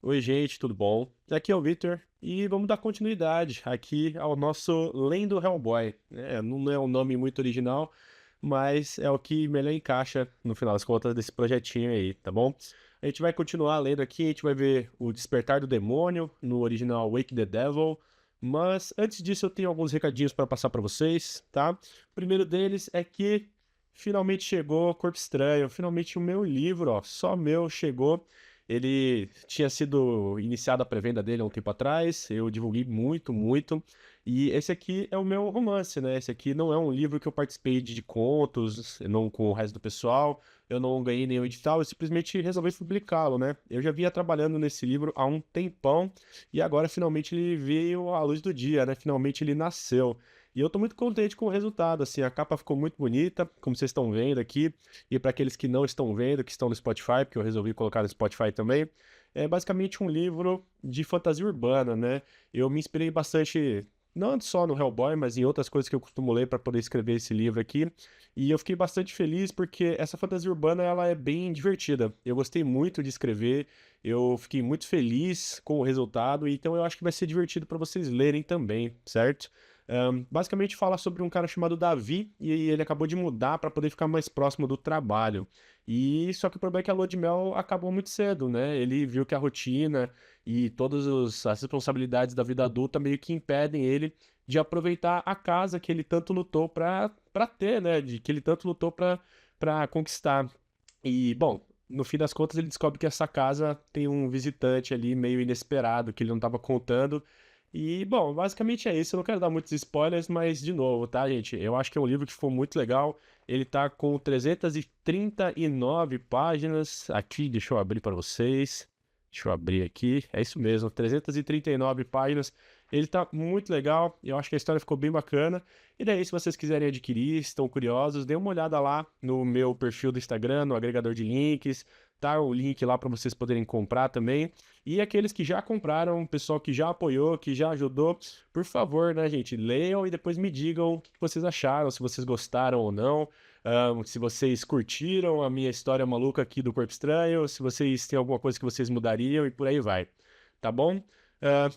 Oi, gente, tudo bom? Aqui é o Victor e vamos dar continuidade aqui ao nosso Lendo Hellboy. Não é um nome muito original, mas é o que melhor encaixa, no final das contas, desse projetinho aí, tá bom? A gente vai continuar lendo aqui, a gente vai ver O Despertar do Demônio, no original Wake the Devil, mas antes disso eu tenho alguns recadinhos para passar para vocês, tá? O primeiro deles é que finalmente chegou Corpo Estranho, finalmente o meu livro, ó, só meu chegou. Ele tinha sido iniciada a pré-venda dele há um tempo atrás, eu divulguei muito, muito. E esse aqui é o meu romance, né? Esse aqui não é um livro que eu participei de contos, não com o resto do pessoal, eu não ganhei nenhum edital, eu simplesmente resolvi publicá-lo, né? Eu já vinha trabalhando nesse livro há um tempão e agora finalmente ele veio à luz do dia, né? Finalmente ele nasceu. E eu tô muito contente com o resultado, assim, a capa ficou muito bonita, como vocês estão vendo aqui. E para aqueles que não estão vendo, que estão no Spotify, porque eu resolvi colocar no Spotify também, é basicamente um livro de fantasia urbana, né? Eu me inspirei bastante, não só no Hellboy, mas em outras coisas que eu costumo ler para poder escrever esse livro aqui. E eu fiquei bastante feliz porque essa fantasia urbana ela é bem divertida. Eu gostei muito de escrever, eu fiquei muito feliz com o resultado, então eu acho que vai ser divertido para vocês lerem também, certo? Basicamente fala sobre um cara chamado Davi e ele acabou de mudar para poder ficar mais próximo do trabalho. E só que o problema é que a lua de mel acabou muito cedo, né? Ele viu que a rotina e as responsabilidades da vida adulta meio que impedem ele de aproveitar a casa que ele tanto lutou para ter, né? De que ele tanto lutou para conquistar. E bom, no fim das contas ele descobre que essa casa tem um visitante ali meio inesperado que ele não estava contando. E, bom, basicamente é isso. Eu não quero dar muitos spoilers, mas, de novo, tá, gente? Eu acho que é um livro que ficou muito legal. Ele tá com 339 páginas. Aqui, deixa eu abrir para vocês. Deixa eu abrir aqui. É isso mesmo, 339 páginas. Ele tá muito legal. Eu acho que a história ficou bem bacana. E daí, se vocês quiserem adquirir, estão curiosos, dê uma olhada lá no meu perfil do Instagram, no agregador de links. Tá o link lá para vocês poderem comprar também. E aqueles que já compraram, o pessoal que já apoiou, que já ajudou, por favor, né, gente, leiam e depois me digam o que vocês acharam, se vocês gostaram ou não, se vocês curtiram a minha história maluca aqui do Corpo Estranho, se vocês têm alguma coisa que vocês mudariam e por aí vai, tá bom?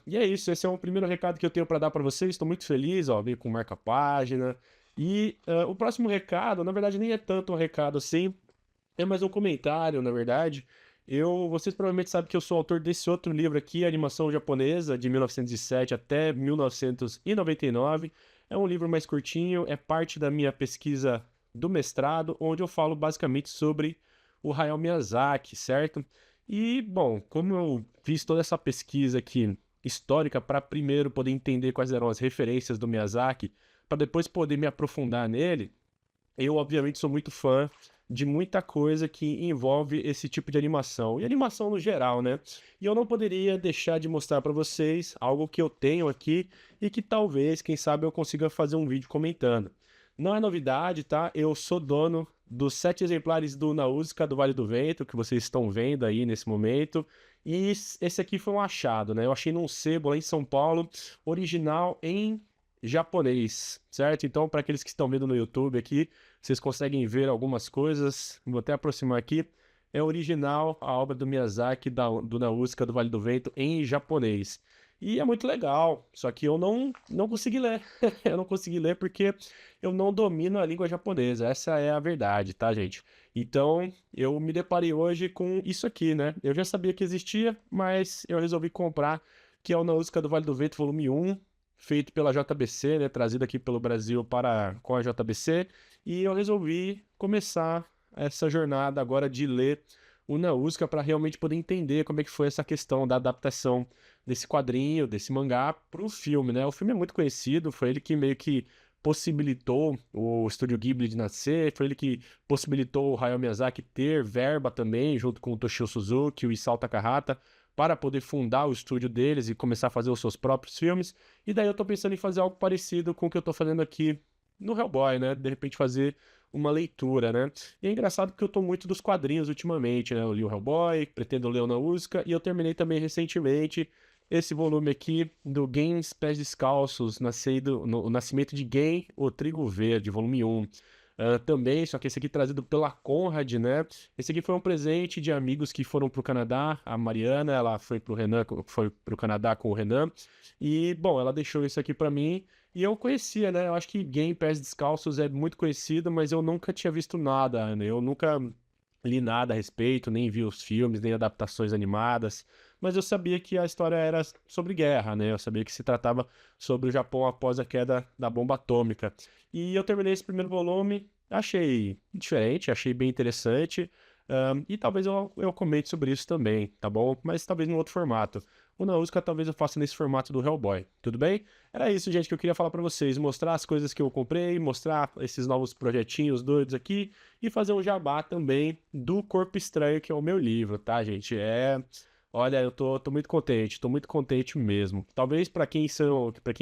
E é isso, esse é o primeiro recado que eu tenho para dar para vocês, estou muito feliz, ó, veio com marca-página. E o próximo recado, na verdade, nem é tanto um recado assim, é mais um comentário, na verdade. Vocês provavelmente sabem que eu sou autor desse outro livro aqui, Animação Japonesa, de 1907 até 1999. É um livro mais curtinho, é parte da minha pesquisa do mestrado, onde eu falo basicamente sobre o Hayao Miyazaki, certo? E, bom, como eu fiz toda essa pesquisa aqui histórica para primeiro poder entender quais eram as referências do Miyazaki, para depois poder me aprofundar nele, eu, obviamente, sou muito fã de muita coisa que envolve esse tipo de animação, e animação no geral, né? E eu não poderia deixar de mostrar para vocês algo que eu tenho aqui e que talvez, quem sabe, eu consiga fazer um vídeo comentando. Não é novidade, tá? Eu sou dono dos 7 exemplares do Nausicaa do Vale do Vento, que vocês estão vendo aí nesse momento. E esse aqui foi um achado, né? Eu achei num sebo lá em São Paulo, original em japonês, certo? Então, para aqueles que estão vendo no YouTube aqui, vocês conseguem ver algumas coisas. Vou até aproximar aqui. É original a obra do Miyazaki, do Nausicaa do Vale do Vento, em japonês. E é muito legal, só que eu não consegui ler. Eu não consegui ler porque eu não domino a língua japonesa. Essa é a verdade, tá, gente? Então, eu me deparei hoje com isso aqui, né? Eu já sabia que existia, mas eu resolvi comprar, que é o Nausicaa do Vale do Vento, volume 1, feito pela JBC, né? Trazido aqui pelo Brasil com a JBC. E eu resolvi começar essa jornada agora de ler o Nausicaa para realmente poder entender como é que foi essa questão da adaptação desse quadrinho, desse mangá para o filme, né? O filme é muito conhecido, foi ele que meio que possibilitou o Estúdio Ghibli de nascer, foi ele que possibilitou o Hayao Miyazaki ter verba também, junto com o Toshio Suzuki e o Isao Takahata, para poder fundar o estúdio deles e começar a fazer os seus próprios filmes. E daí eu tô pensando em fazer algo parecido com o que eu tô fazendo aqui no Hellboy, né? De repente fazer uma leitura, né? E é engraçado porque eu tô muito dos quadrinhos ultimamente, né? Eu li o Hellboy, pretendo ler o Nausicaa, e eu terminei também recentemente esse volume aqui do Gens Pés Descalços, o Nascimento de Gen, o Trigo Verde, volume 1. também, só que esse aqui trazido pela Conrad, né? Esse aqui foi um presente de amigos que foram pro Canadá. A Mariana, ela foi pro Canadá com o Renan. E, bom, ela deixou isso aqui pra mim. E eu conhecia, né? Eu acho que Game Pés Descalços é muito conhecido, mas eu nunca tinha visto nada, né? Eu nunca li nada a respeito, nem vi os filmes, nem adaptações animadas. Mas eu sabia que a história era sobre guerra, né? Eu sabia que se tratava sobre o Japão após a queda da bomba atômica. E eu terminei esse primeiro volume, achei diferente, achei bem interessante. E talvez eu comente sobre isso também, tá bom? Mas talvez num outro formato. O Nausicaa talvez eu faça nesse formato do Hellboy, tudo bem? Era isso, gente, que eu queria falar pra vocês. Mostrar as coisas que eu comprei, mostrar esses novos projetinhos doidos aqui e fazer um jabá também do Corpo Estranho, que é o meu livro, tá, gente? Olha, eu tô tô muito contente mesmo. Talvez para quem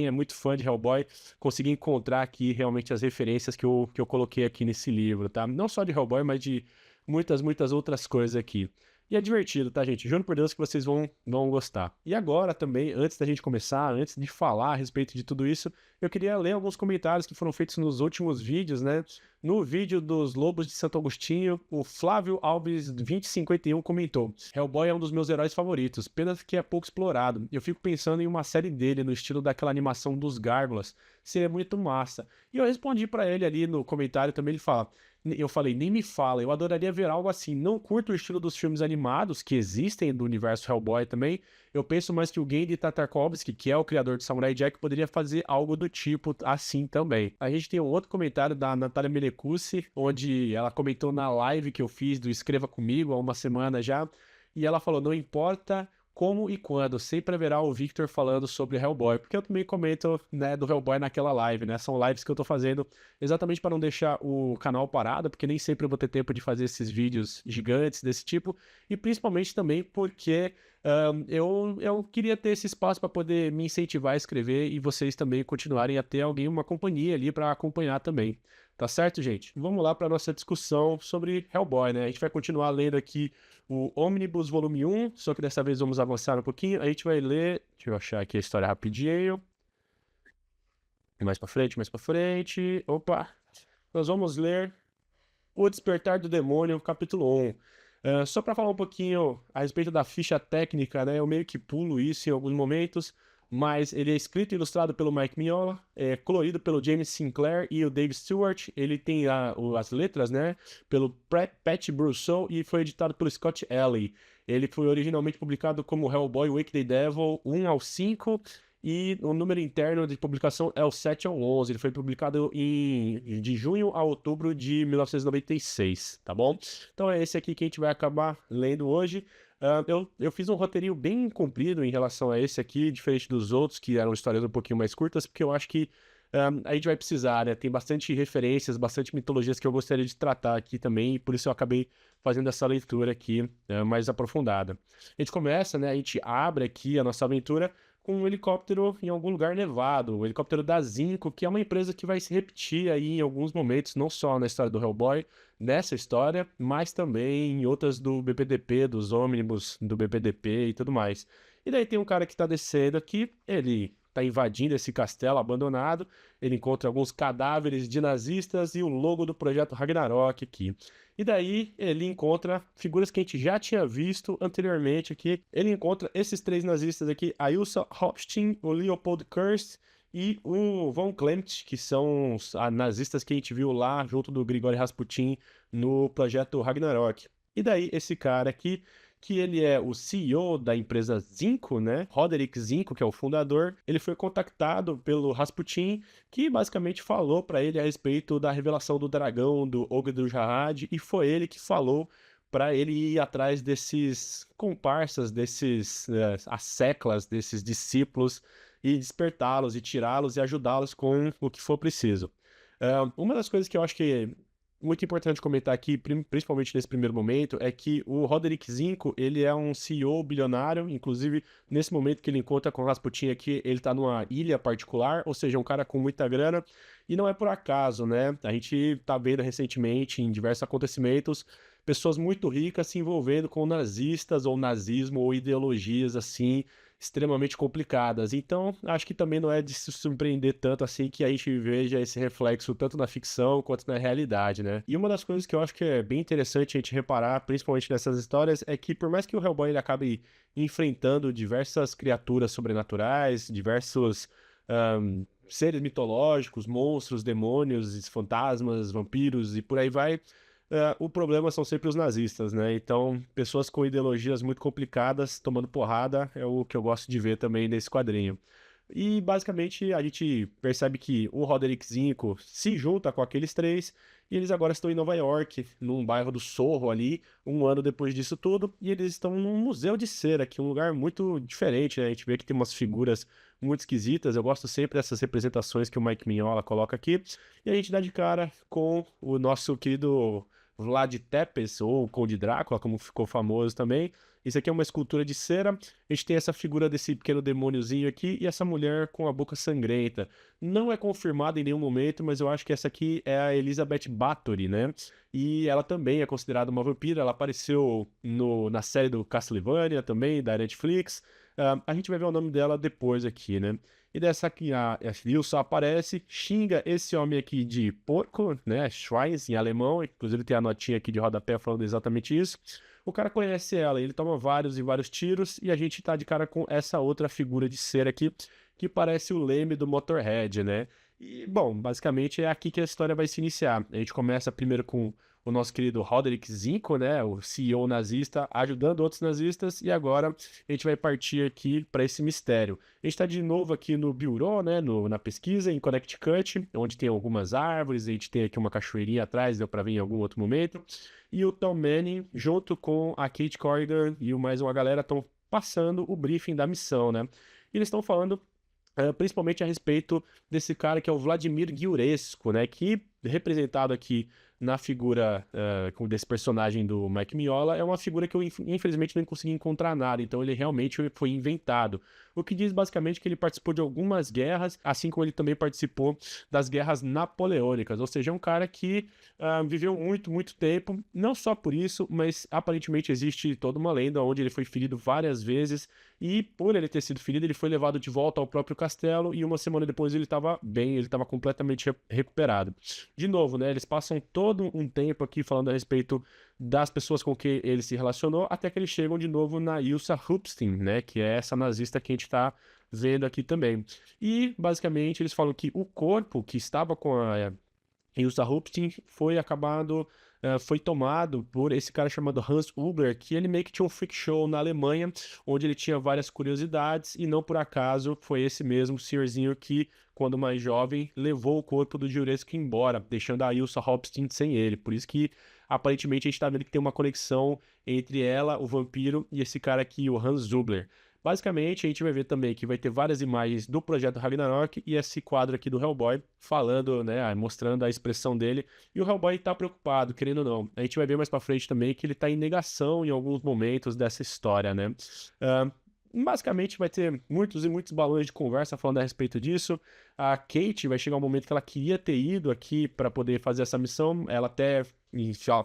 é muito fã de Hellboy, consiga encontrar aqui realmente as referências que eu coloquei aqui nesse livro, tá? Não só de Hellboy, mas de muitas outras coisas aqui. E é divertido, tá, gente? Juro por Deus que vocês vão gostar. E agora também, antes da gente começar, antes de falar a respeito de tudo isso, eu queria ler alguns comentários que foram feitos nos últimos vídeos, né? No vídeo dos Lobos de Santo Agostinho, o Flávio Alves 2051 comentou: Hellboy é um dos meus heróis favoritos, pena que é pouco explorado. Eu fico pensando em uma série dele no estilo daquela animação dos Gárgulas. Seria muito massa. E eu respondi pra ele ali no comentário também, ele fala: eu falei, nem me fala, eu adoraria ver algo assim. Não curto o estilo dos filmes animados que existem do universo Hellboy também. Eu penso mais que o Genndy Tartakovsky, que é o criador de Samurai Jack, poderia fazer algo do tipo assim também. A gente tem um outro comentário da Natália Menecussi, onde ela comentou na live que eu fiz do Escreva Comigo há uma semana já, e ela falou, não importa como e quando, sempre haverá o Victor falando sobre Hellboy, porque eu também comento, né, do Hellboy naquela live, né, são lives que eu tô fazendo exatamente para não deixar o canal parado, porque nem sempre eu vou ter tempo de fazer esses vídeos gigantes desse tipo, e principalmente também porque eu queria ter esse espaço para poder me incentivar a escrever e vocês também continuarem a ter alguém, uma companhia ali para acompanhar também. Tá certo, gente? Vamos lá para nossa discussão sobre Hellboy, né? A gente vai continuar lendo aqui o Omnibus Volume 1, só que dessa vez vamos avançar um pouquinho. A gente vai ler. Deixa eu achar aqui a história rapidinho. Mais pra frente, mais pra frente. Opa! Nós vamos ler O Despertar do Demônio, capítulo 1. Só para falar um pouquinho a respeito da ficha técnica, né? Eu meio que pulo isso em alguns momentos, mas ele é escrito e ilustrado pelo Mike Mignola, é colorido pelo James Sinclair e o Dave Stewart. Ele tem as letras, né? Pelo Pat Brousseau e foi editado pelo Scott Ellie. Ele foi originalmente publicado como Hellboy Weekday Devil 1 ao 5 e o número interno de publicação é o 7 ao 11. Ele foi publicado de junho a outubro de 1996, tá bom? Então é esse aqui que a gente vai acabar lendo hoje. Eu fiz um roteirinho bem comprido em relação a esse aqui, diferente dos outros, que eram histórias um pouquinho mais curtas, porque eu acho que a gente vai precisar, né? Tem bastante referências, bastante mitologias que eu gostaria de tratar aqui também, e por isso eu acabei fazendo essa leitura aqui mais aprofundada. A gente começa, né? A gente abre aqui a nossa aventura com um helicóptero em algum lugar nevado, o helicóptero da Zinco, que é uma empresa que vai se repetir aí em alguns momentos, não só na história do Hellboy, nessa história, mas também em outras do BPDP, dos ônibus do BPDP e tudo mais. E daí tem um cara que tá descendo aqui, ele tá invadindo esse castelo abandonado, ele encontra alguns cadáveres de nazistas e o logo do projeto Ragnarok aqui. E daí ele encontra figuras que a gente já tinha visto anteriormente aqui. Ele encontra esses três nazistas aqui, a Ilsa Hofstein, o Leopold Kurst e o Von Klemt, que são os nazistas que a gente viu lá junto do Grigori Rasputin no projeto Ragnarok. E daí esse cara aqui, que ele é o CEO da empresa Zinco, né? Roderick Zinco, que é o fundador, ele foi contactado pelo Rasputin, que basicamente falou para ele a respeito da revelação do dragão do Ogre do Jahad, e foi ele que falou para ele ir atrás desses comparsas, desses asseclas, desses discípulos, e despertá-los, e tirá-los, e ajudá-los com o que for preciso. Uma das coisas que eu acho que muito importante comentar aqui, principalmente nesse primeiro momento, é que o Roderick Zinco, ele é um CEO bilionário, inclusive nesse momento que ele encontra com o Rasputin aqui, ele tá numa ilha particular, ou seja, um cara com muita grana, e não é por acaso, né? A gente tá vendo recentemente em diversos acontecimentos pessoas muito ricas se envolvendo com nazistas ou nazismo ou ideologias assim extremamente complicadas. Então, acho que também não é de se surpreender tanto assim que a gente veja esse reflexo tanto na ficção quanto na realidade, né? E uma das coisas que eu acho que é bem interessante a gente reparar, principalmente nessas histórias, é que por mais que o Hellboy ele acabe enfrentando diversas criaturas sobrenaturais, diversos seres mitológicos, monstros, demônios, fantasmas, vampiros e por aí vai. O problema são sempre os nazistas, né? Então, pessoas com ideologias muito complicadas tomando porrada é o que eu gosto de ver também nesse quadrinho. E basicamente a gente percebe que o Roderick Zinco se junta com aqueles três e eles agora estão em Nova York, num bairro do Sorro ali, um ano depois disso tudo, e eles estão num museu de cera, que é um lugar muito diferente, né? A gente vê que tem umas figuras muito esquisitas. Eu gosto sempre dessas representações que o Mike Mignola coloca aqui. E a gente dá de cara com o nosso querido Vlad Tepes, ou Conde Drácula, como ficou famoso também. Isso aqui é uma escultura de cera. A gente tem essa figura desse pequeno demôniozinho aqui e essa mulher com a boca sangrenta. Não é confirmado em nenhum momento, mas eu acho que essa aqui é a Elizabeth Bathory, né? E ela também é considerada uma vampira. Ela apareceu na série do Castlevania também, da Netflix. A gente vai ver o nome dela depois aqui, né? E dessa aqui, a Ilsa aparece, xinga esse homem aqui de porco, né? Schweins em alemão, inclusive tem a notinha aqui de rodapé falando exatamente isso. O cara conhece ela, ele toma vários e vários tiros, e a gente tá de cara com essa outra figura de cera aqui, que parece o Leme do Motorhead, né? E, bom, basicamente é aqui que a história vai se iniciar. A gente começa primeiro com o nosso querido Roderick Zinco, né, o CEO nazista, ajudando outros nazistas, e agora a gente vai partir aqui para esse mistério. A gente está de novo aqui no Bureau, né, na pesquisa, em Connecticut, onde tem algumas árvores, a gente tem aqui uma cachoeirinha atrás, deu para ver em algum outro momento, e o Tom Manning, junto com a Kate Corrigan e mais uma galera, estão passando o briefing da missão, né, e eles estão falando principalmente a respeito desse cara que é o Vladimir Giurescu, né, que representado aqui na figura desse personagem do Mike Mignola é uma figura que eu infelizmente não consegui encontrar nada, então ele realmente foi inventado. O que diz basicamente que ele participou de algumas guerras, assim como ele também participou das guerras napoleônicas, ou seja, é um cara que viveu muito, muito tempo, não só por isso, mas aparentemente existe toda uma lenda onde ele foi ferido várias vezes e por ele ter sido ferido, ele foi levado de volta ao próprio castelo e uma semana depois ele estava bem, ele estava completamente recuperado. De novo, né, eles passam todo um tempo aqui falando a respeito das pessoas com que ele se relacionou, até que eles chegam de novo na Ilsa Rupstein, né, que é essa nazista que a gente está vendo aqui também. E, basicamente, eles falam que o corpo que estava com a Ilsa Rupstein foi tomado por esse cara chamado Hans Huber, que ele meio que tinha um freak show na Alemanha, onde ele tinha várias curiosidades, e não por acaso foi esse mesmo senhorzinho que, quando mais jovem, levou o corpo do Giurescu embora, deixando a Ilsa Rupstein sem ele. Por isso que, aparentemente, a gente tá vendo que tem uma conexão entre ela, o vampiro, e esse cara aqui, o Hans Huber. Basicamente, a gente vai ver também que vai ter várias imagens do projeto Ragnarok e esse quadro aqui do Hellboy falando, né, mostrando a expressão dele. E o Hellboy tá preocupado, querendo ou não. A gente vai ver mais pra frente também que ele tá em negação em alguns momentos dessa história, né? Basicamente vai ter muitos e muitos balões de conversa falando a respeito disso. A Kate vai chegar um momento que ela queria ter ido aqui para poder fazer essa missão. Ela até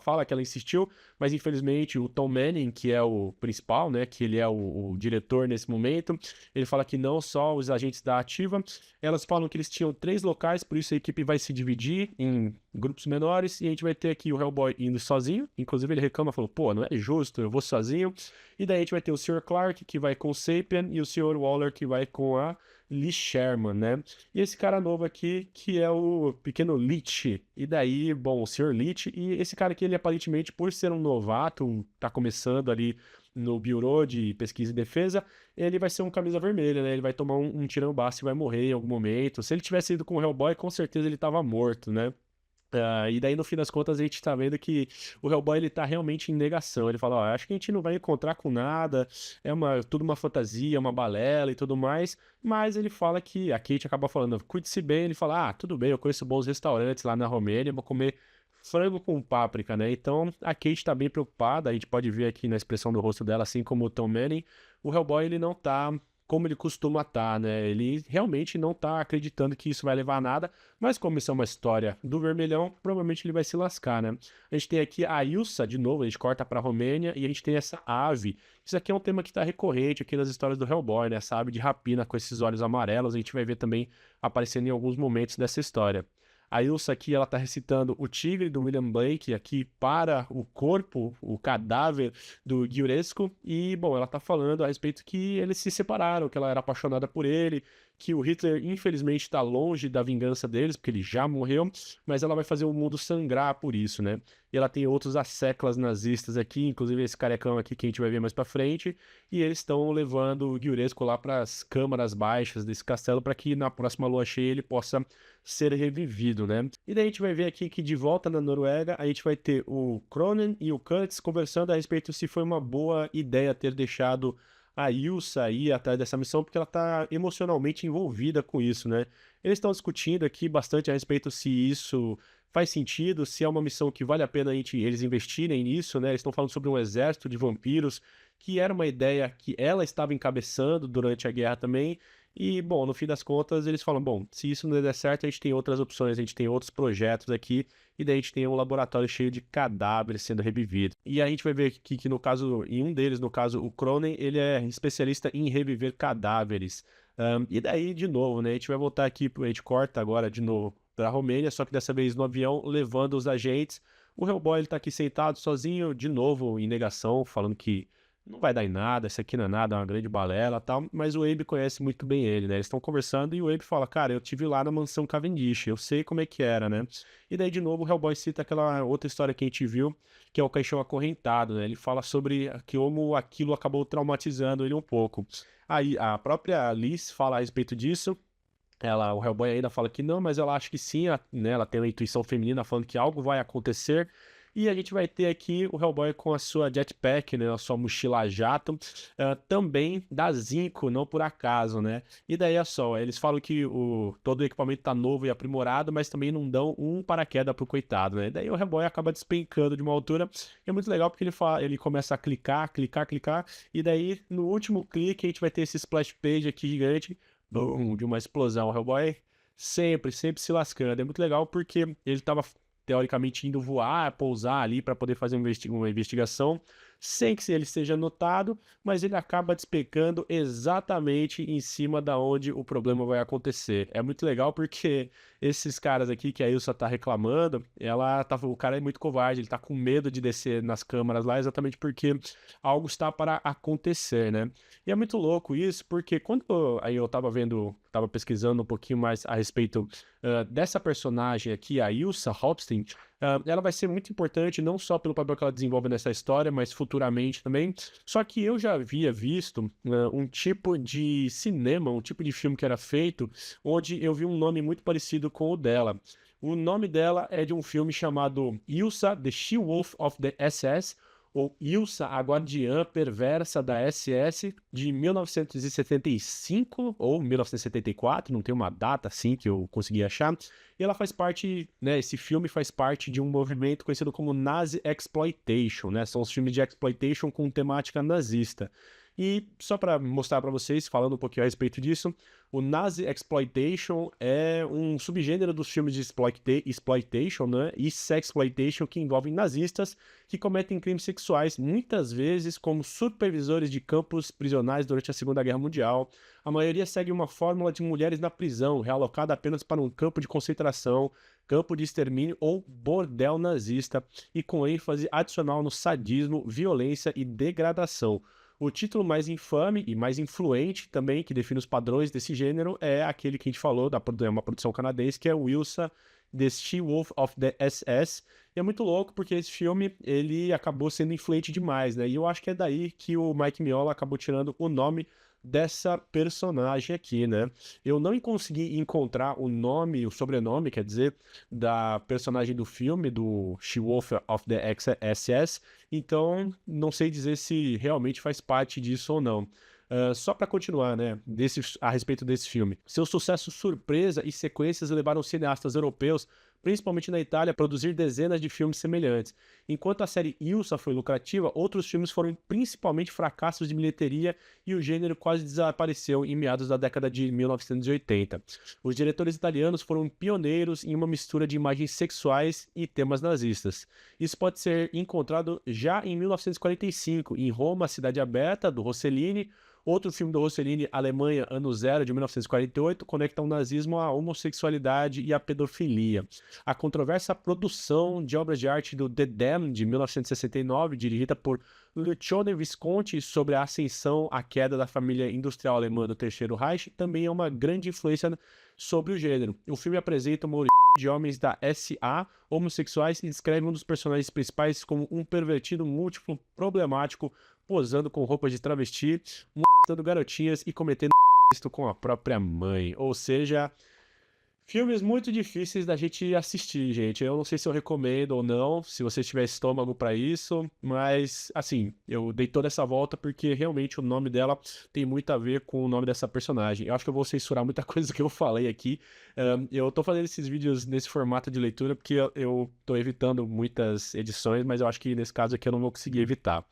fala que ela insistiu, mas infelizmente o Tom Manning, que é o principal, né, que ele é o diretor nesse momento, ele fala que não só os agentes da Ativa, elas falam que eles tinham 3 locais, por isso a equipe vai se dividir em grupos menores, e a gente vai ter aqui o Hellboy indo sozinho, inclusive ele reclama, falou, pô, não é justo, eu vou sozinho, e daí a gente vai ter o Sr. Clark, que vai com o Sapien, e o Sr. Waller, que vai com a Lee Sherman, né? E esse cara novo aqui, que é o pequeno Leech. E daí, bom, o Sr. Leech, e esse cara aqui, ele aparentemente, por ser um novato, tá começando ali no Bureau de Pesquisa e Defesa, ele vai ser um camisa vermelha, né? Ele vai tomar um tirão baço e vai morrer em algum momento. Se ele tivesse ido com o Hellboy, com certeza ele tava morto, né? E daí, no fim das contas, a gente tá vendo que o Hellboy, ele tá realmente em negação. Ele fala, ó, acho que a gente não vai encontrar com nada, tudo uma fantasia, uma balela e tudo mais, mas ele fala que, a Kate acaba falando, cuide-se bem, ele fala, tudo bem, eu conheço bons restaurantes lá na Romênia, vou comer frango com páprica, né? Então, a Kate tá bem preocupada, a gente pode ver aqui na expressão do rosto dela, assim como o Tom Manning, o Hellboy, ele não tá como ele costuma estar, né? Ele realmente não tá acreditando que isso vai levar a nada, mas como isso é uma história do Vermelhão, provavelmente ele vai se lascar, né? A gente tem aqui a Ilsa, de novo, a gente corta pra Romênia, e a gente tem essa ave. Isso aqui é um tema que tá recorrente aqui nas histórias do Hellboy, né? Essa ave de rapina com esses olhos amarelos, a gente vai ver também aparecendo em alguns momentos dessa história. A Ilsa aqui, ela tá recitando o Tigre do William Blake aqui para o corpo, o cadáver do Giuresco. E, bom, ela tá falando a respeito que eles se separaram, que ela era apaixonada por ele, que o Hitler, infelizmente, tá longe da vingança deles, porque ele já morreu, mas ela vai fazer o mundo sangrar por isso, né? E ela tem outros asseclas nazistas aqui, inclusive esse carecão aqui que a gente vai ver mais pra frente, e eles estão levando o Giuresco lá para as câmaras baixas desse castelo para que na próxima lua cheia ele possa ser revivido, né? E daí a gente vai ver aqui que de volta na Noruega a gente vai ter o Cronen e o Kurtz conversando a respeito se foi uma boa ideia ter deixado a Ilsa aí atrás dessa missão, porque ela tá emocionalmente envolvida com isso, né? Eles estão discutindo aqui bastante a respeito se isso faz sentido, se é uma missão que vale a pena eles investirem nisso, né? Eles estão falando sobre um exército de vampiros, que era uma ideia que ela estava encabeçando durante a guerra também. E, bom, no fim das contas, eles falam, bom, se isso não der certo, a gente tem outras opções, a gente tem outros projetos aqui, e daí a gente tem um laboratório cheio de cadáveres sendo revividos. E a gente vai ver aqui que no caso, em um deles, no caso, o Cronen, ele é especialista em reviver cadáveres. E daí, de novo, né, a gente vai voltar aqui, a gente corta agora de novo para a Romênia, só que dessa vez no avião, levando os agentes. O Hellboy, ele tá aqui sentado sozinho, de novo, em negação, falando que não vai dar em nada, isso aqui não é nada, é uma grande balela e tal, mas o Abe conhece muito bem ele, né? Eles estão conversando e o Abe fala, cara, eu tive lá na mansão Cavendish, eu sei como é que era, né? E daí, de novo, o Hellboy cita aquela outra história que a gente viu, que é o caixão acorrentado, né? Ele fala sobre como aquilo acabou traumatizando ele um pouco. Aí, a própria Liz fala a respeito disso, o Hellboy ainda fala que não, mas ela acha que sim, né, ela tem uma intuição feminina falando que algo vai acontecer. E a gente vai ter aqui o Hellboy com a sua jetpack, né, a sua mochila a jato, também da Zinco, não por acaso, né? E daí é só, eles falam que todo o equipamento tá novo e aprimorado, mas também não dão um paraquedas pro coitado, né? Daí o Hellboy acaba despencando de uma altura, e é muito legal porque ele começa a clicar, e daí no último clique a gente vai ter esse splash page aqui gigante, boom, de uma explosão. O Hellboy sempre se lascando. É muito legal porque ele tava teoricamente indo voar, pousar ali para poder fazer uma investigação, sem que ele seja notado, mas ele acaba despecando exatamente em cima da onde o problema vai acontecer. É muito legal porque esses caras aqui que a Ilsa tá reclamando, o cara é muito covarde, ele tá com medo de descer nas câmaras lá exatamente porque algo está para acontecer, né? E é muito louco isso, porque quando aí eu tava pesquisando um pouquinho mais a respeito dessa personagem aqui, a Ilsa Hopstein, ela vai ser muito importante não só pelo papel que ela desenvolve nessa história, mas futuramente também. Só que eu já havia visto um tipo de cinema, um tipo de filme que era feito, onde eu vi um nome muito parecido com o dela. O nome dela é de um filme chamado Ilsa, The She-Wolf of the SS, ou Ilsa, a Guardiã Perversa da SS, de 1975 ou 1974, não tem uma data assim que eu consegui achar. E ela faz parte, né, esse filme faz parte de um movimento conhecido como Nazi Exploitation, né? São os filmes de exploitation com temática nazista. E só para mostrar para vocês, falando um pouquinho a respeito disso, o Nazi Exploitation é um subgênero dos filmes de exploitation, né, e sexploitation que envolvem nazistas que cometem crimes sexuais, muitas vezes como supervisores de campos prisionais durante a Segunda Guerra Mundial. A maioria segue uma fórmula de mulheres na prisão, realocada apenas para um campo de concentração, campo de extermínio ou bordel nazista, e com ênfase adicional no sadismo, violência e degradação. O título mais infame e mais influente também, que define os padrões desse gênero, é aquele que a gente falou, é uma produção canadense, que é o Ilsa, The She-Wolf of the SS. E é muito louco porque esse filme, ele acabou sendo influente demais, né? E eu acho que é daí que o Mike Mignola acabou tirando o nome dessa personagem aqui, né? Eu não consegui encontrar o sobrenome, quer dizer, da personagem do filme, do She-Wolf of the SS, então não sei dizer se realmente faz parte disso ou não. Só para continuar, né, a respeito desse filme. Seu sucesso surpresa e sequências levaram cineastas europeus principalmente na Itália, a produzir dezenas de filmes semelhantes. Enquanto a série Ilsa foi lucrativa, outros filmes foram principalmente fracassos de bilheteria e o gênero quase desapareceu em meados da década de 1980. Os diretores italianos foram pioneiros em uma mistura de imagens sexuais e temas nazistas. Isso pode ser encontrado já em 1945, em Roma, Cidade Aberta, do Rossellini. Outro filme do Rossellini, Alemanha, Ano Zero, de 1948, conecta o nazismo à homossexualidade e à pedofilia. A controversa produção de obras de arte do The Dam, de 1969, dirigida por Luciano Visconti, sobre a ascensão à queda da família industrial alemã do Terceiro Reich, também é uma grande influência sobre o gênero. O filme apresenta uma de homens da SA homossexuais e descreve um dos personagens principais como um pervertido múltiplo problemático, posando com roupas de travesti, molestando garotinhas e cometendo isso com a própria mãe. Ou seja, filmes muito difíceis da gente assistir, gente. Eu não sei se eu recomendo ou não, se você tiver estômago pra isso, mas, assim, eu dei toda essa volta porque realmente o nome dela tem muito a ver com o nome dessa personagem. Eu acho que eu vou censurar muita coisa que eu falei aqui. Eu tô fazendo esses vídeos nesse formato de leitura porque eu tô evitando muitas edições, mas eu acho que nesse caso aqui eu não vou conseguir evitar.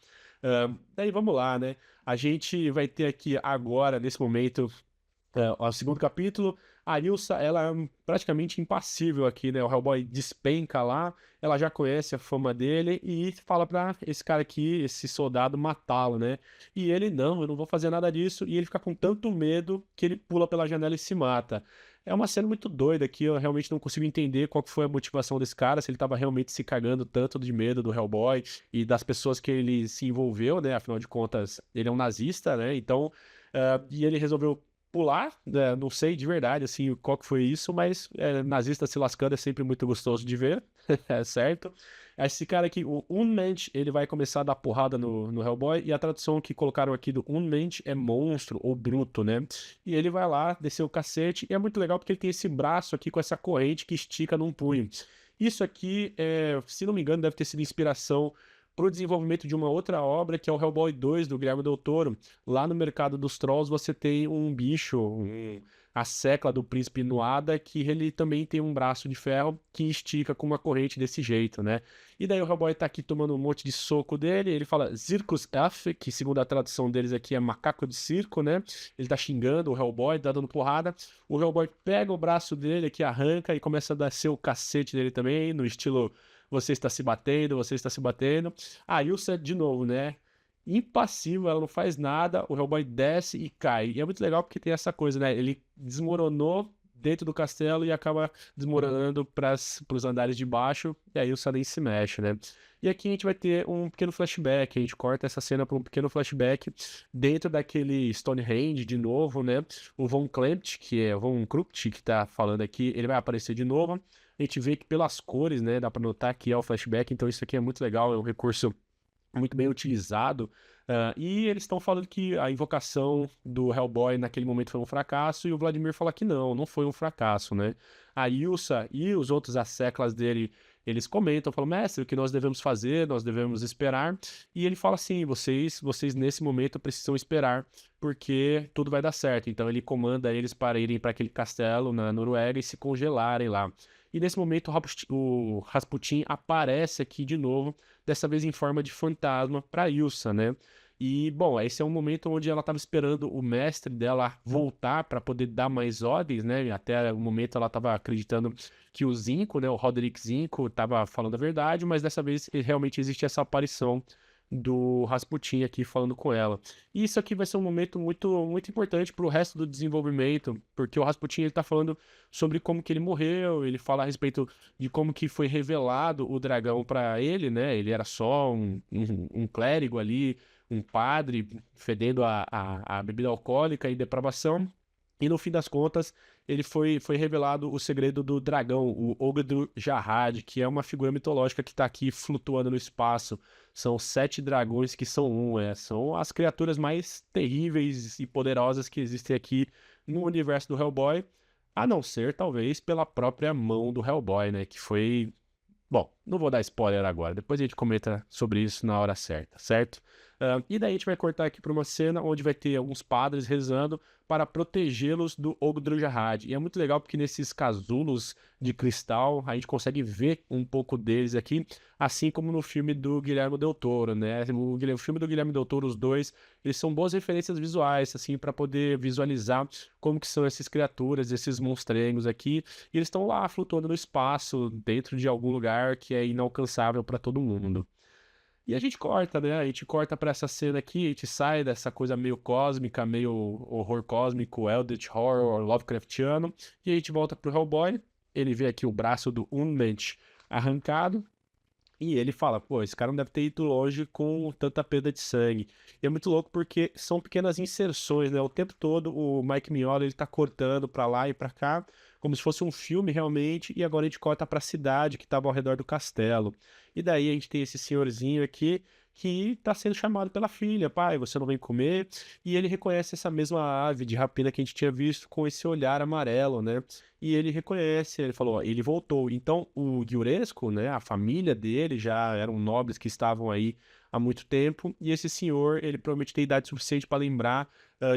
Daí vamos lá, né? A gente vai ter aqui agora, nesse momento, o segundo capítulo. A Ilsa, ela é praticamente impassível aqui, né? O Hellboy despenca lá, ela já conhece a fama dele e fala pra esse cara aqui, esse soldado, matá-lo, né? E ele, não, eu não vou fazer nada disso. E ele fica com tanto medo que ele pula pela janela e se mata. É uma cena muito doida aqui, eu realmente não consigo entender qual que foi a motivação desse cara, se ele tava realmente se cagando tanto de medo do Hellboy e das pessoas que ele se envolveu, né? Afinal de contas, ele é um nazista, né? Então, e ele resolveu pular, né? Não sei de verdade, assim, qual que foi isso, mas nazista se lascando é sempre muito gostoso de ver, é certo? Esse cara aqui, o Unmensch, ele vai começar a dar porrada no Hellboy, e a tradução que colocaram aqui do Unmensch é monstro ou bruto, né? E ele vai lá, descer o cacete, e é muito legal porque ele tem esse braço aqui com essa corrente que estica num punho. Isso aqui, se não me engano, deve ter sido inspiração para o desenvolvimento de uma outra obra, que é o Hellboy 2, do Guillermo del Toro. Lá no Mercado dos Trolls você tem um bicho, a Secla do Príncipe Nuada, que ele também tem um braço de ferro que estica com uma corrente desse jeito, né? E daí o Hellboy tá aqui tomando um monte de soco dele, ele fala Circus F, que segundo a tradução deles aqui é macaco de circo, né? Ele tá xingando o Hellboy, tá dando porrada. O Hellboy pega o braço dele aqui, arranca e começa a dar seu cacete dele também, no estilo você está se batendo, você está se batendo. A Ilsa, de novo, né? Impassível, ela não faz nada, o Hellboy desce e cai. E é muito legal porque tem essa coisa, né? Ele desmoronou dentro do castelo e acaba desmoronando para os andares de baixo, e aí o Ilsa nem se mexe, né? E aqui a gente vai ter um pequeno flashback, a gente corta essa cena para um pequeno flashback dentro daquele Stonehenge de novo, né? O Von Klempt, que é o Von Krupt, que tá falando aqui, ele vai aparecer de novo. A gente vê que pelas cores, né, dá para notar que é o flashback, então isso aqui é muito legal, é um recurso muito bem utilizado. E eles estão falando que a invocação do Hellboy naquele momento foi um fracasso, e o Vladimir fala que não foi um fracasso, né? A Ilsa e os outros asseclas dele, eles comentam, falam, mestre, o que nós devemos fazer? Nós devemos esperar. E ele fala assim, vocês nesse momento precisam esperar, porque tudo vai dar certo. Então ele comanda eles para irem para aquele castelo na Noruega e se congelarem lá. E nesse momento o Rasputin aparece aqui de novo, dessa vez em forma de fantasma para Ilsa, né? E, bom, esse é um momento onde ela estava esperando o mestre dela voltar para poder dar mais ordens, né? Até o momento ela estava acreditando que o Zinco, né, o Roderick Zinco, estava falando a verdade, mas dessa vez realmente existe essa aparição do Rasputin aqui falando com ela. E isso aqui vai ser um momento muito, muito importante para o resto do desenvolvimento, porque o Rasputin ele tá falando sobre como que ele morreu, ele fala a respeito de como que foi revelado o dragão para ele, né? Ele era só um clérigo ali, um padre fedendo a bebida alcoólica e depravação. E no fim das contas, ele foi revelado o segredo do dragão, o Ogdur Jahad, que é uma figura mitológica que está aqui flutuando no espaço. São 7 dragões que são são as criaturas mais terríveis e poderosas que existem aqui no universo do Hellboy, a não ser, talvez, pela própria mão do Hellboy, né? Que foi... Bom, não vou dar spoiler agora, depois a gente comenta sobre isso na hora certa, certo? E daí a gente vai cortar aqui para uma cena onde vai ter alguns padres rezando para protegê-los do Ogdrujahad. E é muito legal porque nesses casulos de cristal a gente consegue ver um pouco deles aqui, assim como no filme do Guilherme Del Toro, né? O filme do Guilherme Del Toro, os dois, eles são boas referências visuais, assim, para poder visualizar como que são essas criaturas, esses monstrengos aqui. E eles estão lá flutuando no espaço, dentro de algum lugar que é inalcançável para todo mundo. E a gente corta, né? A gente corta pra essa cena aqui, a gente sai dessa coisa meio cósmica, meio horror cósmico, Eldritch Horror, Lovecraftiano, e a gente volta pro Hellboy. Ele vê aqui o braço do Unment arrancado, e ele fala, pô, esse cara não deve ter ido longe com tanta perda de sangue. E é muito louco porque são pequenas inserções, né? O tempo todo o Mike Mignola, ele tá cortando pra lá e pra cá, como se fosse um filme realmente, e agora a gente corta pra cidade que tava ao redor do castelo. E daí a gente tem esse senhorzinho aqui que tá sendo chamado pela filha, pai, você não vem comer? E ele reconhece essa mesma ave de rapina que a gente tinha visto com esse olhar amarelo, né? E ele reconhece, ele falou, ó, ele voltou. Então, o Giuresco, né, a família dele já eram nobres que estavam aí há muito tempo, e esse senhor, ele provavelmente tem idade suficiente para lembrar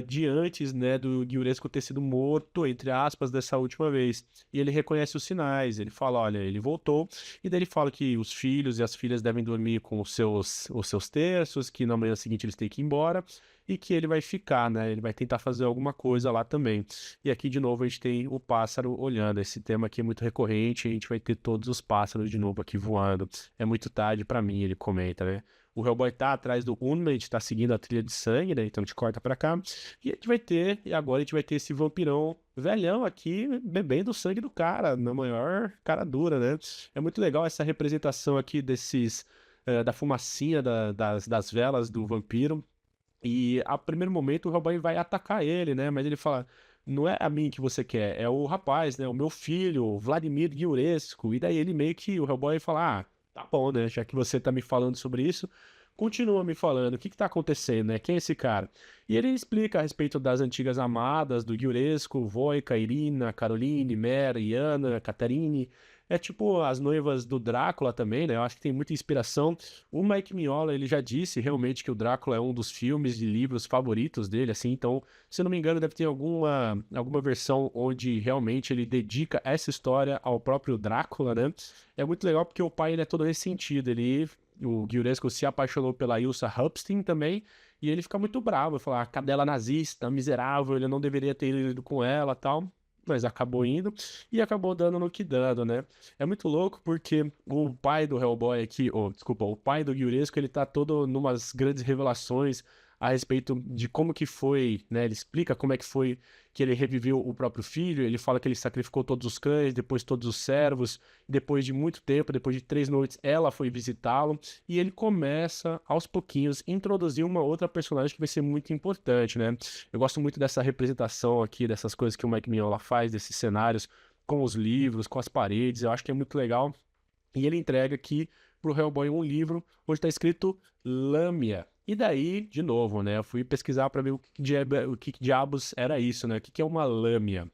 de antes, né, do Giuresco ter sido morto, entre aspas, dessa última vez. E ele reconhece os sinais, ele fala, olha, ele voltou, e daí ele fala que os filhos e as filhas devem dormir com os seus terços, que na manhã seguinte eles têm que ir embora, e que ele vai ficar, né? Ele vai tentar fazer alguma coisa lá também. E aqui de novo a gente tem o pássaro olhando. Esse tema aqui é muito recorrente, a gente vai ter todos os pássaros de novo aqui voando. É muito tarde pra mim, ele comenta, né? O Hellboy tá atrás do Unmet, tá seguindo a trilha de sangue, né? Então a gente corta pra cá. E a gente vai ter, e agora a gente vai ter esse vampirão velhão aqui bebendo o sangue do cara, na maior cara dura, né? É muito legal essa representação aqui da fumacinha das velas do vampiro. E a primeiro momento o Hellboy vai atacar ele, né? Mas ele fala: não é a mim que você quer, é o rapaz, né? O meu filho, o Vladimir Giuresco. E daí ele meio que, o Hellboy fala: ah, tá bom, né? Já que você tá me falando sobre isso, continua me falando, o que que tá acontecendo, né? Quem é esse cara? E ele explica a respeito das antigas amadas do Giuresco, Voica, Irina, Caroline, Mera, Iana, Catarine. É tipo as noivas do Drácula também, né? Eu acho que tem muita inspiração. O Mike Mignola, ele já disse realmente que o Drácula é um dos filmes e livros favoritos dele, assim. Então, se eu não me engano, deve ter alguma versão onde realmente ele dedica essa história ao próprio Drácula, né? É muito legal porque o pai, ele é todo ressentido. O Giuresco se apaixonou pela Ilsa Hupstein também, e ele fica muito bravo, ele fala, ah, cadela nazista, miserável, ele não deveria ter ido com ela, tal, mas acabou indo, e acabou dando no que dando, né? É muito louco porque o pai do Hellboy aqui, desculpa, o pai do Giuresco, ele tá todo numas grandes revelações a respeito de como que foi, né? Ele explica como é que foi que ele reviveu o próprio filho, ele fala que ele sacrificou todos os cães, depois todos os servos, depois de muito tempo, depois de 3 noites, ela foi visitá-lo, e ele começa, aos pouquinhos, a introduzir uma outra personagem que vai ser muito importante, né? Eu gosto muito dessa representação aqui, dessas coisas que o Mike Mignola faz, desses cenários, com os livros, com as paredes, eu acho que é muito legal. E ele entrega aqui pro Hellboy um livro onde está escrito Lâmia. E daí, de novo, né? Eu fui pesquisar para ver o que diabos era isso, né? O que é uma lâmia?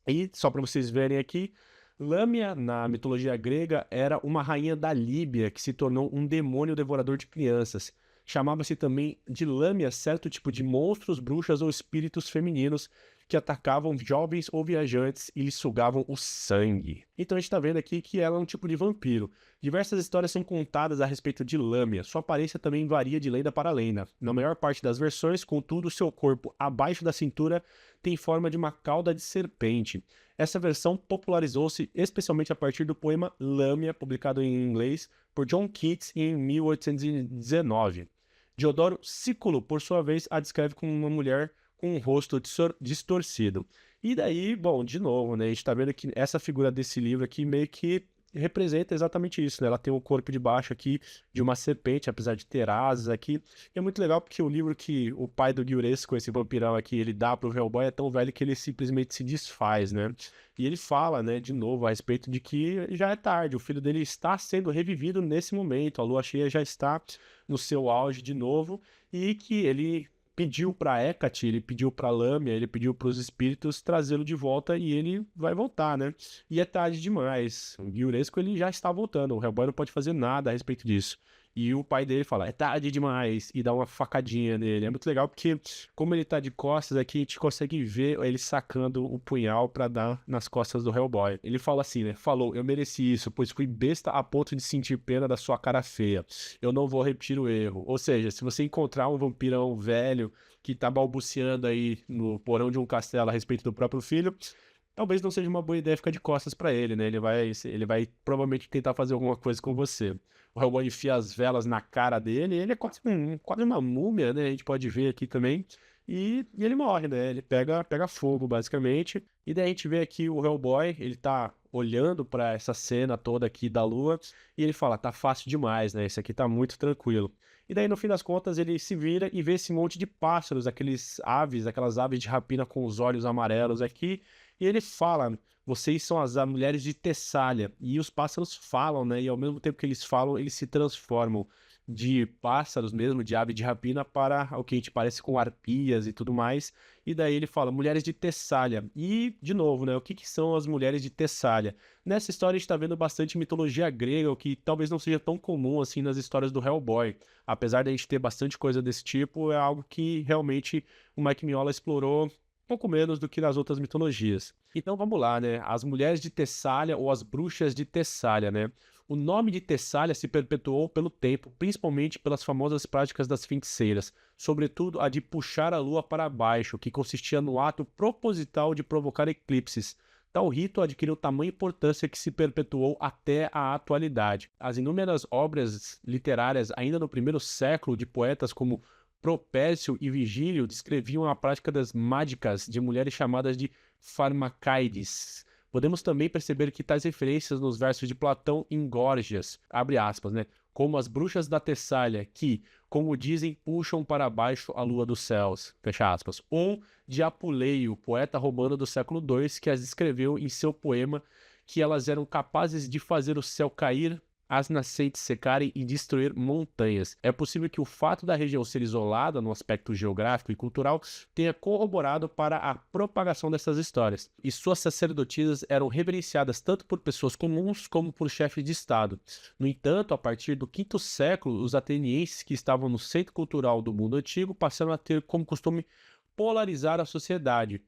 E só para vocês verem aqui, Lâmia, na mitologia grega, era uma rainha da Líbia que se tornou um demônio devorador de crianças. Chamava-se também de Lâmia certo tipo de monstros, bruxas ou espíritos femininos que atacavam jovens ou viajantes e lhes sugavam o sangue. Então a gente está vendo aqui que ela é um tipo de vampiro. Diversas histórias são contadas a respeito de Lâmia. Sua aparência também varia de lenda para lenda. Na maior parte das versões, contudo, seu corpo abaixo da cintura tem forma de uma cauda de serpente. Essa versão popularizou-se especialmente a partir do poema Lâmia, publicado em inglês por John Keats em 1819. Diodoro Sículo, por sua vez, a descreve como uma mulher com um rosto distorcido. E daí, bom, de novo, né, a gente tá vendo que essa figura desse livro aqui meio que representa exatamente isso, né? Ela tem o corpo de baixo aqui de uma serpente, apesar de ter asas aqui. E é muito legal porque o livro que o pai do Giuresco, esse vampirão aqui, ele dá pro Hellboy é tão velho que ele simplesmente se desfaz, né? E ele fala, né, de novo, a respeito de que já é tarde, o filho dele está sendo revivido nesse momento, a lua cheia já está no seu auge de novo, e que ele pediu pra Hecate, ele pediu pra Lâmia, ele pediu pros espíritos trazê-lo de volta e ele vai voltar, né? E é tarde demais. O Yuresco, ele já está voltando, o Hellboy não pode fazer nada a respeito disso. E o pai dele fala, é tarde demais, e dá uma facadinha nele. É muito legal porque, como ele tá de costas aqui, a gente consegue ver ele sacando o punhal pra dar nas costas do Hellboy. Ele fala assim, né? Falou, eu mereci isso, pois fui besta a ponto de sentir pena da sua cara feia. Eu não vou repetir o erro. Ou seja, se você encontrar um vampirão velho que tá balbuciando aí no porão de um castelo a respeito do próprio filho, talvez não seja uma boa ideia ficar de costas pra ele, né? Ele vai provavelmente tentar fazer alguma coisa com você. O Hellboy enfia as velas na cara dele, ele é quase uma múmia, né? A gente pode ver aqui também. E ele morre, né? Ele pega fogo, basicamente. E daí a gente vê aqui o Hellboy, ele tá olhando pra essa cena toda aqui da lua, e ele fala, tá fácil demais, né? Esse aqui tá muito tranquilo. E daí, no fim das contas, ele se vira e vê esse monte de pássaros, aquelas aves de rapina com os olhos amarelos aqui, e ele fala, vocês são as mulheres de Tessália. E os pássaros falam, né? E ao mesmo tempo que eles falam, eles se transformam de pássaros mesmo, de ave de rapina, para o que a gente parece com arpias e tudo mais. E daí ele fala, mulheres de Tessália. E, de novo, né? O que que são as mulheres de Tessália? Nessa história a gente tá vendo bastante mitologia grega, o que talvez não seja tão comum assim nas histórias do Hellboy. Apesar de a gente ter bastante coisa desse tipo, é algo que realmente o Mike Mignola explorou pouco menos do que nas outras mitologias. Então vamos lá, né? As mulheres de Tessália ou as bruxas de Tessália, né? O nome de Tessália se perpetuou pelo tempo, principalmente pelas famosas práticas das feiticeiras, sobretudo a de puxar a lua para baixo, que consistia no ato proposital de provocar eclipses. Tal rito adquiriu tamanha importância que se perpetuou até a atualidade. As inúmeras obras literárias, ainda no primeiro século, de poetas como Propércio e Vigílio descreviam a prática das mágicas de mulheres chamadas de Pharmakaides. Podemos também perceber que tais referências nos versos de Platão em Górgias, abre aspas, né? Como as bruxas da Tessália, que, como dizem, puxam para baixo a lua dos céus, fecha aspas. Ou de Apuleio, poeta romano do século II, que as descreveu em seu poema que elas eram capazes de fazer o céu cair, as nascentes secarem e destruir montanhas. É possível que o fato da região ser isolada no aspecto geográfico e cultural tenha corroborado para a propagação dessas histórias, e suas sacerdotisas eram reverenciadas tanto por pessoas comuns como por chefes de Estado. No entanto, a partir do quinto século, os atenienses que estavam no centro cultural do mundo antigo passaram a ter como costume polarizar a sociedade.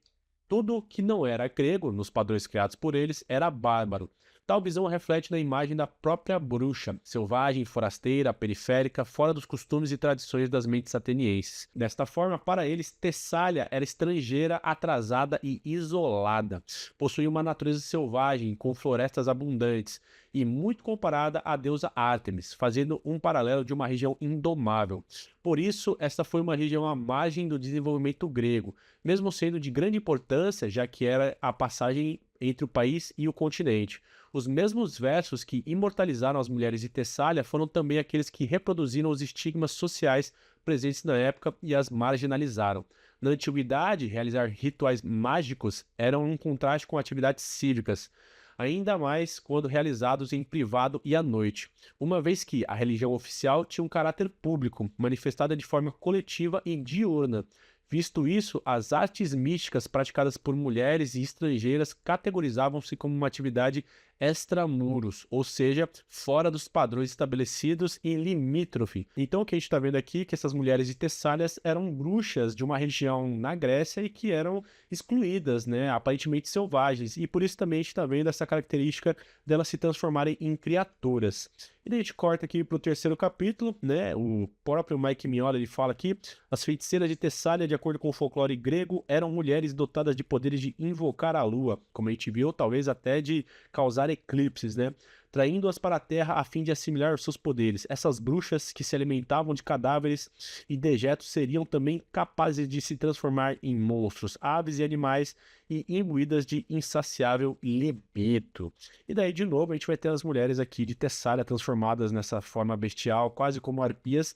Tudo que não era grego, nos padrões criados por eles, era bárbaro. Tal visão reflete na imagem da própria bruxa, selvagem, forasteira, periférica, fora dos costumes e tradições das mentes atenienses. Desta forma, para eles, Tessália era estrangeira, atrasada e isolada. Possuía uma natureza selvagem, com florestas abundantes, e muito comparada à deusa Ártemis, fazendo um paralelo de uma região indomável. Por isso, esta foi uma região à margem do desenvolvimento grego, mesmo sendo de grande importância, já que era a passagem entre o país e o continente. Os mesmos versos que imortalizaram as mulheres de Tessália foram também aqueles que reproduziram os estigmas sociais presentes na época e as marginalizaram. Na antiguidade, realizar rituais mágicos era um contraste com atividades cívicas, ainda mais quando realizados em privado e à noite, uma vez que a religião oficial tinha um caráter público, manifestada de forma coletiva e diurna. Visto isso, as artes místicas praticadas por mulheres e estrangeiras categorizavam-se como uma atividade extramuros, ou seja, fora dos padrões estabelecidos e limítrofe. Então o que a gente está vendo aqui é que essas mulheres de Tessálias eram bruxas de uma região na Grécia e que eram excluídas, né, aparentemente selvagens, e por isso também a gente está vendo essa característica delas se transformarem em criaturas. E daí a gente corta aqui para o terceiro capítulo, né? O próprio Mike Mignola ele fala aqui: as feiticeiras de Tessália, de acordo com o folclore grego, eram mulheres dotadas de poderes de invocar a lua, como a gente viu, talvez até de causar eclipses, né? Traindo-as para a terra a fim de assimilar os seus poderes. Essas bruxas que se alimentavam de cadáveres e dejetos seriam também capazes de se transformar em monstros, aves e animais e imbuídas de insaciável libido. E daí, de novo, a gente vai ter as mulheres aqui de Tessália transformadas nessa forma bestial, quase como arpias,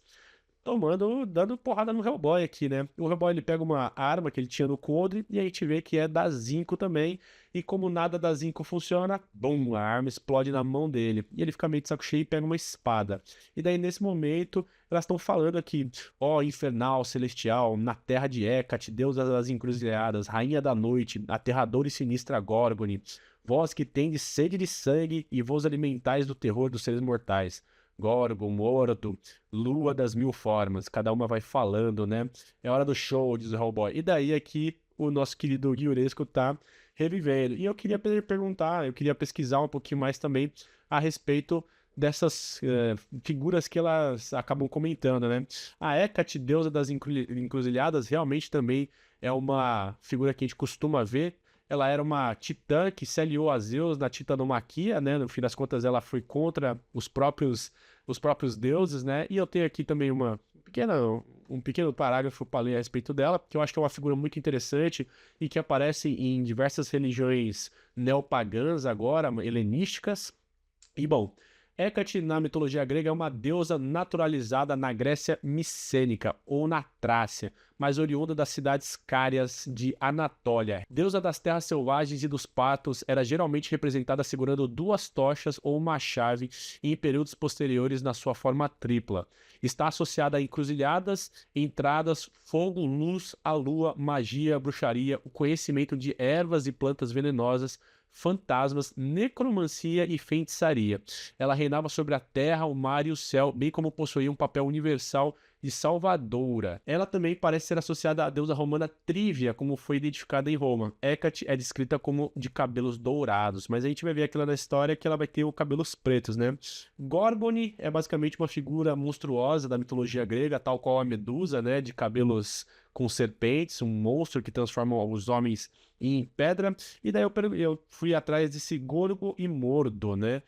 dando porrada no Hellboy aqui, né? O Hellboy ele pega uma arma que ele tinha no coldre e a gente vê que é da Zinco também. E como nada da Zinco funciona, bum, a arma explode na mão dele. E ele fica meio de saco cheio e pega uma espada. E daí nesse momento elas estão falando aqui, ó infernal, celestial, na terra de Hecate, deusa das encruzilhadas, rainha da noite, aterradora e sinistra Gorgone, vós que tendes sede de sangue e vos alimentais do terror dos seres mortais. Gorgon, Mordo, Lua das Mil Formas, cada uma vai falando, né? É hora do show, diz o Hellboy. E daí aqui o nosso querido Guiuresco tá revivendo. E eu queria perguntar, eu queria pesquisar um pouquinho mais também a respeito dessas figuras que elas acabam comentando, né? A Hecate, deusa das encruzilhadas, realmente também é uma figura que a gente costuma ver. Ela era uma titã que se aliou a Zeus na titanomaquia, né? No fim das contas, ela foi contra os próprios deuses, né? E eu tenho aqui também um pequeno parágrafo para ler a respeito dela, porque eu acho que é uma figura muito interessante e que aparece em diversas religiões neopagãs agora, helenísticas. E bom, Hecate na mitologia grega é uma deusa naturalizada na Grécia micênica ou na Trácia, mas oriunda das cidades cárias de Anatólia. Deusa das terras selvagens e dos patos, era geralmente representada segurando duas tochas ou uma chave em períodos posteriores na sua forma tripla. Está associada a encruzilhadas, entradas, fogo, luz, a lua, magia, bruxaria, o conhecimento de ervas e plantas venenosas, fantasmas, necromancia e feitiçaria. Ela reinava sobre a terra, o mar e o céu, bem como possuía um papel universal de salvadora. Ela também parece ser associada à deusa romana Trívia, como foi identificada em Roma. Hecate é descrita como de cabelos dourados, mas a gente vai ver aqui lá na história que ela vai ter os cabelos pretos, né? Gorgone é basicamente uma figura monstruosa da mitologia grega, tal qual a Medusa, né? De cabelos com serpentes, um monstro que transforma os homens em pedra. E daí eu fui atrás desse Gorgo e Mordo, né?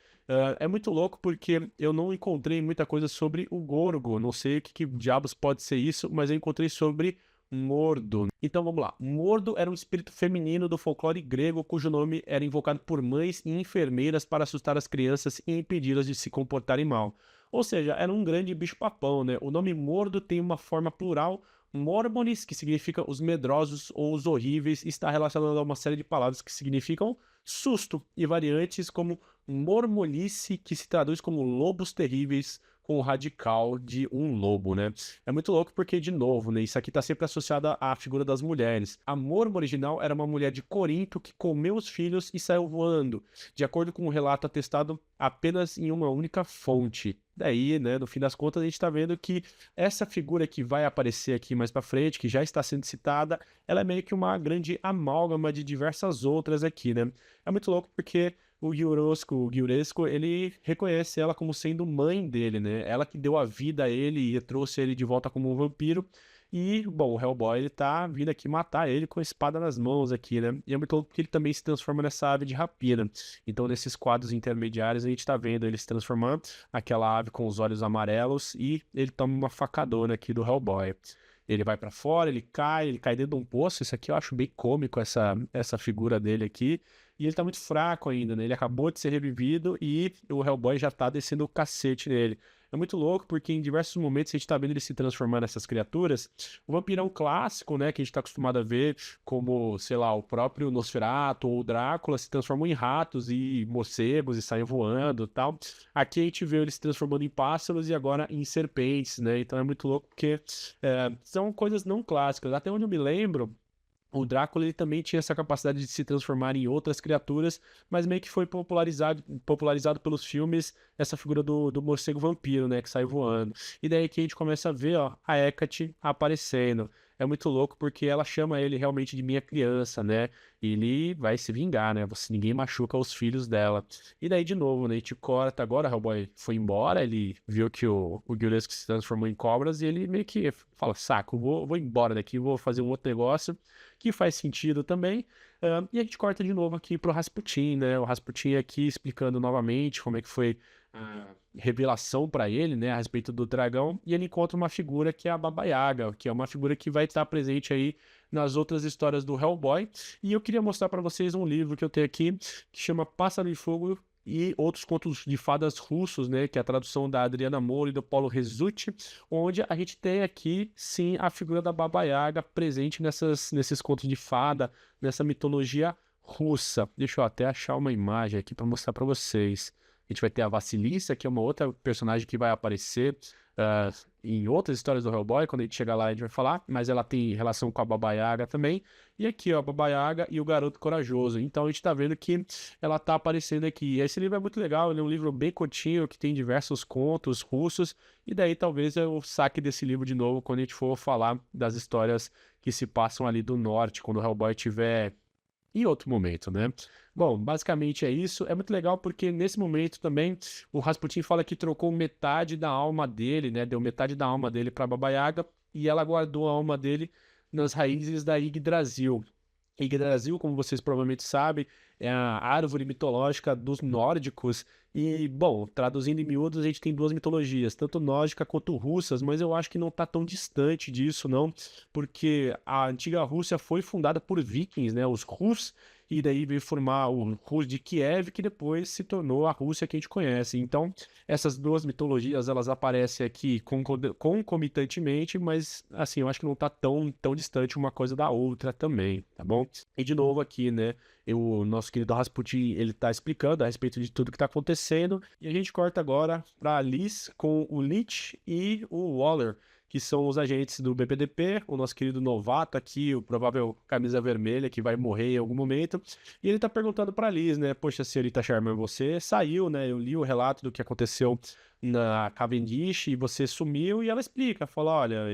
É muito louco porque eu não encontrei muita coisa sobre o Gorgo. Não sei o que diabos pode ser isso, mas eu encontrei sobre Mordo. Então vamos lá. Mordo era um espírito feminino do folclore grego, cujo nome era invocado por mães e enfermeiras para assustar as crianças e impedi-las de se comportarem mal. Ou seja, era um grande bicho-papão, né? O nome Mordo tem uma forma plural, Mormones, que significa os medrosos ou os horríveis, e está relacionado a uma série de palavras que significam susto, e variantes como mormolice, que se traduz como lobos terríveis, com o radical de um lobo, né? É muito louco porque, de novo, né? Isso aqui tá sempre associado à figura das mulheres. A Mormo original era uma mulher de Corinto que comeu os filhos e saiu voando, de acordo com um relato atestado apenas em uma única fonte. Daí, né, no fim das contas, a gente tá vendo que essa figura que vai aparecer aqui mais pra frente, que já está sendo citada, ela é meio que uma grande amálgama de diversas outras aqui, né? É muito louco porque o Guiuresco, ele reconhece ela como sendo mãe dele, né? Ela que deu a vida a ele e trouxe ele de volta como um vampiro. E, bom, o Hellboy, ele tá vindo aqui matar ele com a espada nas mãos aqui, né? E é muito louco porque ele também se transforma nessa ave de rapina. Então, nesses quadros intermediários, a gente tá vendo ele se transformando, aquela ave com os olhos amarelos, e ele toma uma facadona aqui do Hellboy. Ele vai pra fora, ele cai dentro de um poço. Isso aqui eu acho bem cômico, essa figura dele aqui. E ele tá muito fraco ainda, né? Ele acabou de ser revivido e o Hellboy já tá descendo o cacete nele. É muito louco porque em diversos momentos a gente tá vendo ele se transformar nessas criaturas. O vampirão clássico, né, que a gente tá acostumado a ver, como, sei lá, o próprio Nosferatu ou o Drácula se transformam em ratos e morcegos e saem voando e tal. Aqui a gente vê ele se transformando em pássaros e agora em serpentes, né? Então é muito louco porque são coisas não clássicas. Até onde eu me lembro, o Drácula ele também tinha essa capacidade de se transformar em outras criaturas, mas meio que foi popularizado pelos filmes essa figura do morcego vampiro, né, que sai voando. E daí que a gente começa a ver, ó, a Hecate aparecendo. É muito louco porque ela chama ele realmente de minha criança, né? E ele vai se vingar, né? Ninguém machuca os filhos dela. E daí, de novo, né? A gente corta agora, o Hellboy foi embora, ele viu que o Guilherme se transformou em cobras e ele meio que fala, saco, vou embora daqui, vou fazer um outro negócio que faz sentido também. E a gente corta de novo aqui pro Rasputin, né? O Rasputin aqui explicando novamente como é que foi a revelação para ele, né, a respeito do dragão, e ele encontra uma figura que é a Baba Yaga, que é uma figura que vai estar presente aí nas outras histórias do Hellboy. E eu queria mostrar para vocês um livro que eu tenho aqui que chama Pássaro de Fogo e outros contos de fadas russos, né, que é a tradução da Adriana Moura e do Paulo Rezzutti, onde a gente tem aqui, sim, a figura da Baba Yaga presente nesses contos de fada, nessa mitologia russa. Deixa eu até achar uma imagem aqui para mostrar para vocês. A gente vai ter a Vassilissa, que é uma outra personagem que vai aparecer ah, em outras histórias do Hellboy. Quando a gente chegar lá, a gente vai falar, mas ela tem relação com a Baba Yaga também. E aqui, ó, a Baba Yaga e o Garoto Corajoso. Então a gente tá vendo que ela tá aparecendo aqui. E esse livro é muito legal, ele é um livro bem curtinho, que tem diversos contos russos. E daí talvez eu saque desse livro de novo quando a gente for falar das histórias que se passam ali do norte, quando o Hellboy tiver em outro momento, né? Bom, basicamente é isso. É muito legal porque nesse momento também o Rasputin fala que trocou metade da alma dele, né? Deu metade da alma dele para Baba Yaga e ela guardou a alma dele nas raízes da Yggdrasil. Yggdrasil, como vocês provavelmente sabem, é a árvore mitológica dos nórdicos. E, bom, traduzindo em miúdos, a gente tem duas mitologias, tanto nórdica quanto russas, mas eu acho que não está tão distante disso, não, porque a antiga Rússia foi fundada por vikings, né, os Rus, e daí veio formar o Rus de Kiev, que depois se tornou a Rússia que a gente conhece. Então, essas duas mitologias, elas aparecem aqui concomitantemente, mas, assim, eu acho que não está tão distante uma coisa da outra também, tá bom? E de novo aqui, né, o nosso querido Rasputin, ele tá explicando a respeito de tudo que tá acontecendo, e a gente corta agora pra Liz com o Leech e o Waller, que são os agentes do BPDP, o nosso querido novato aqui, o provável camisa vermelha que vai morrer em algum momento, e ele tá perguntando pra Liz, né, poxa, senhorita Sherman, você saiu, né, eu li o relato do que aconteceu na Cavendish e você sumiu, e ela explica, fala, olha,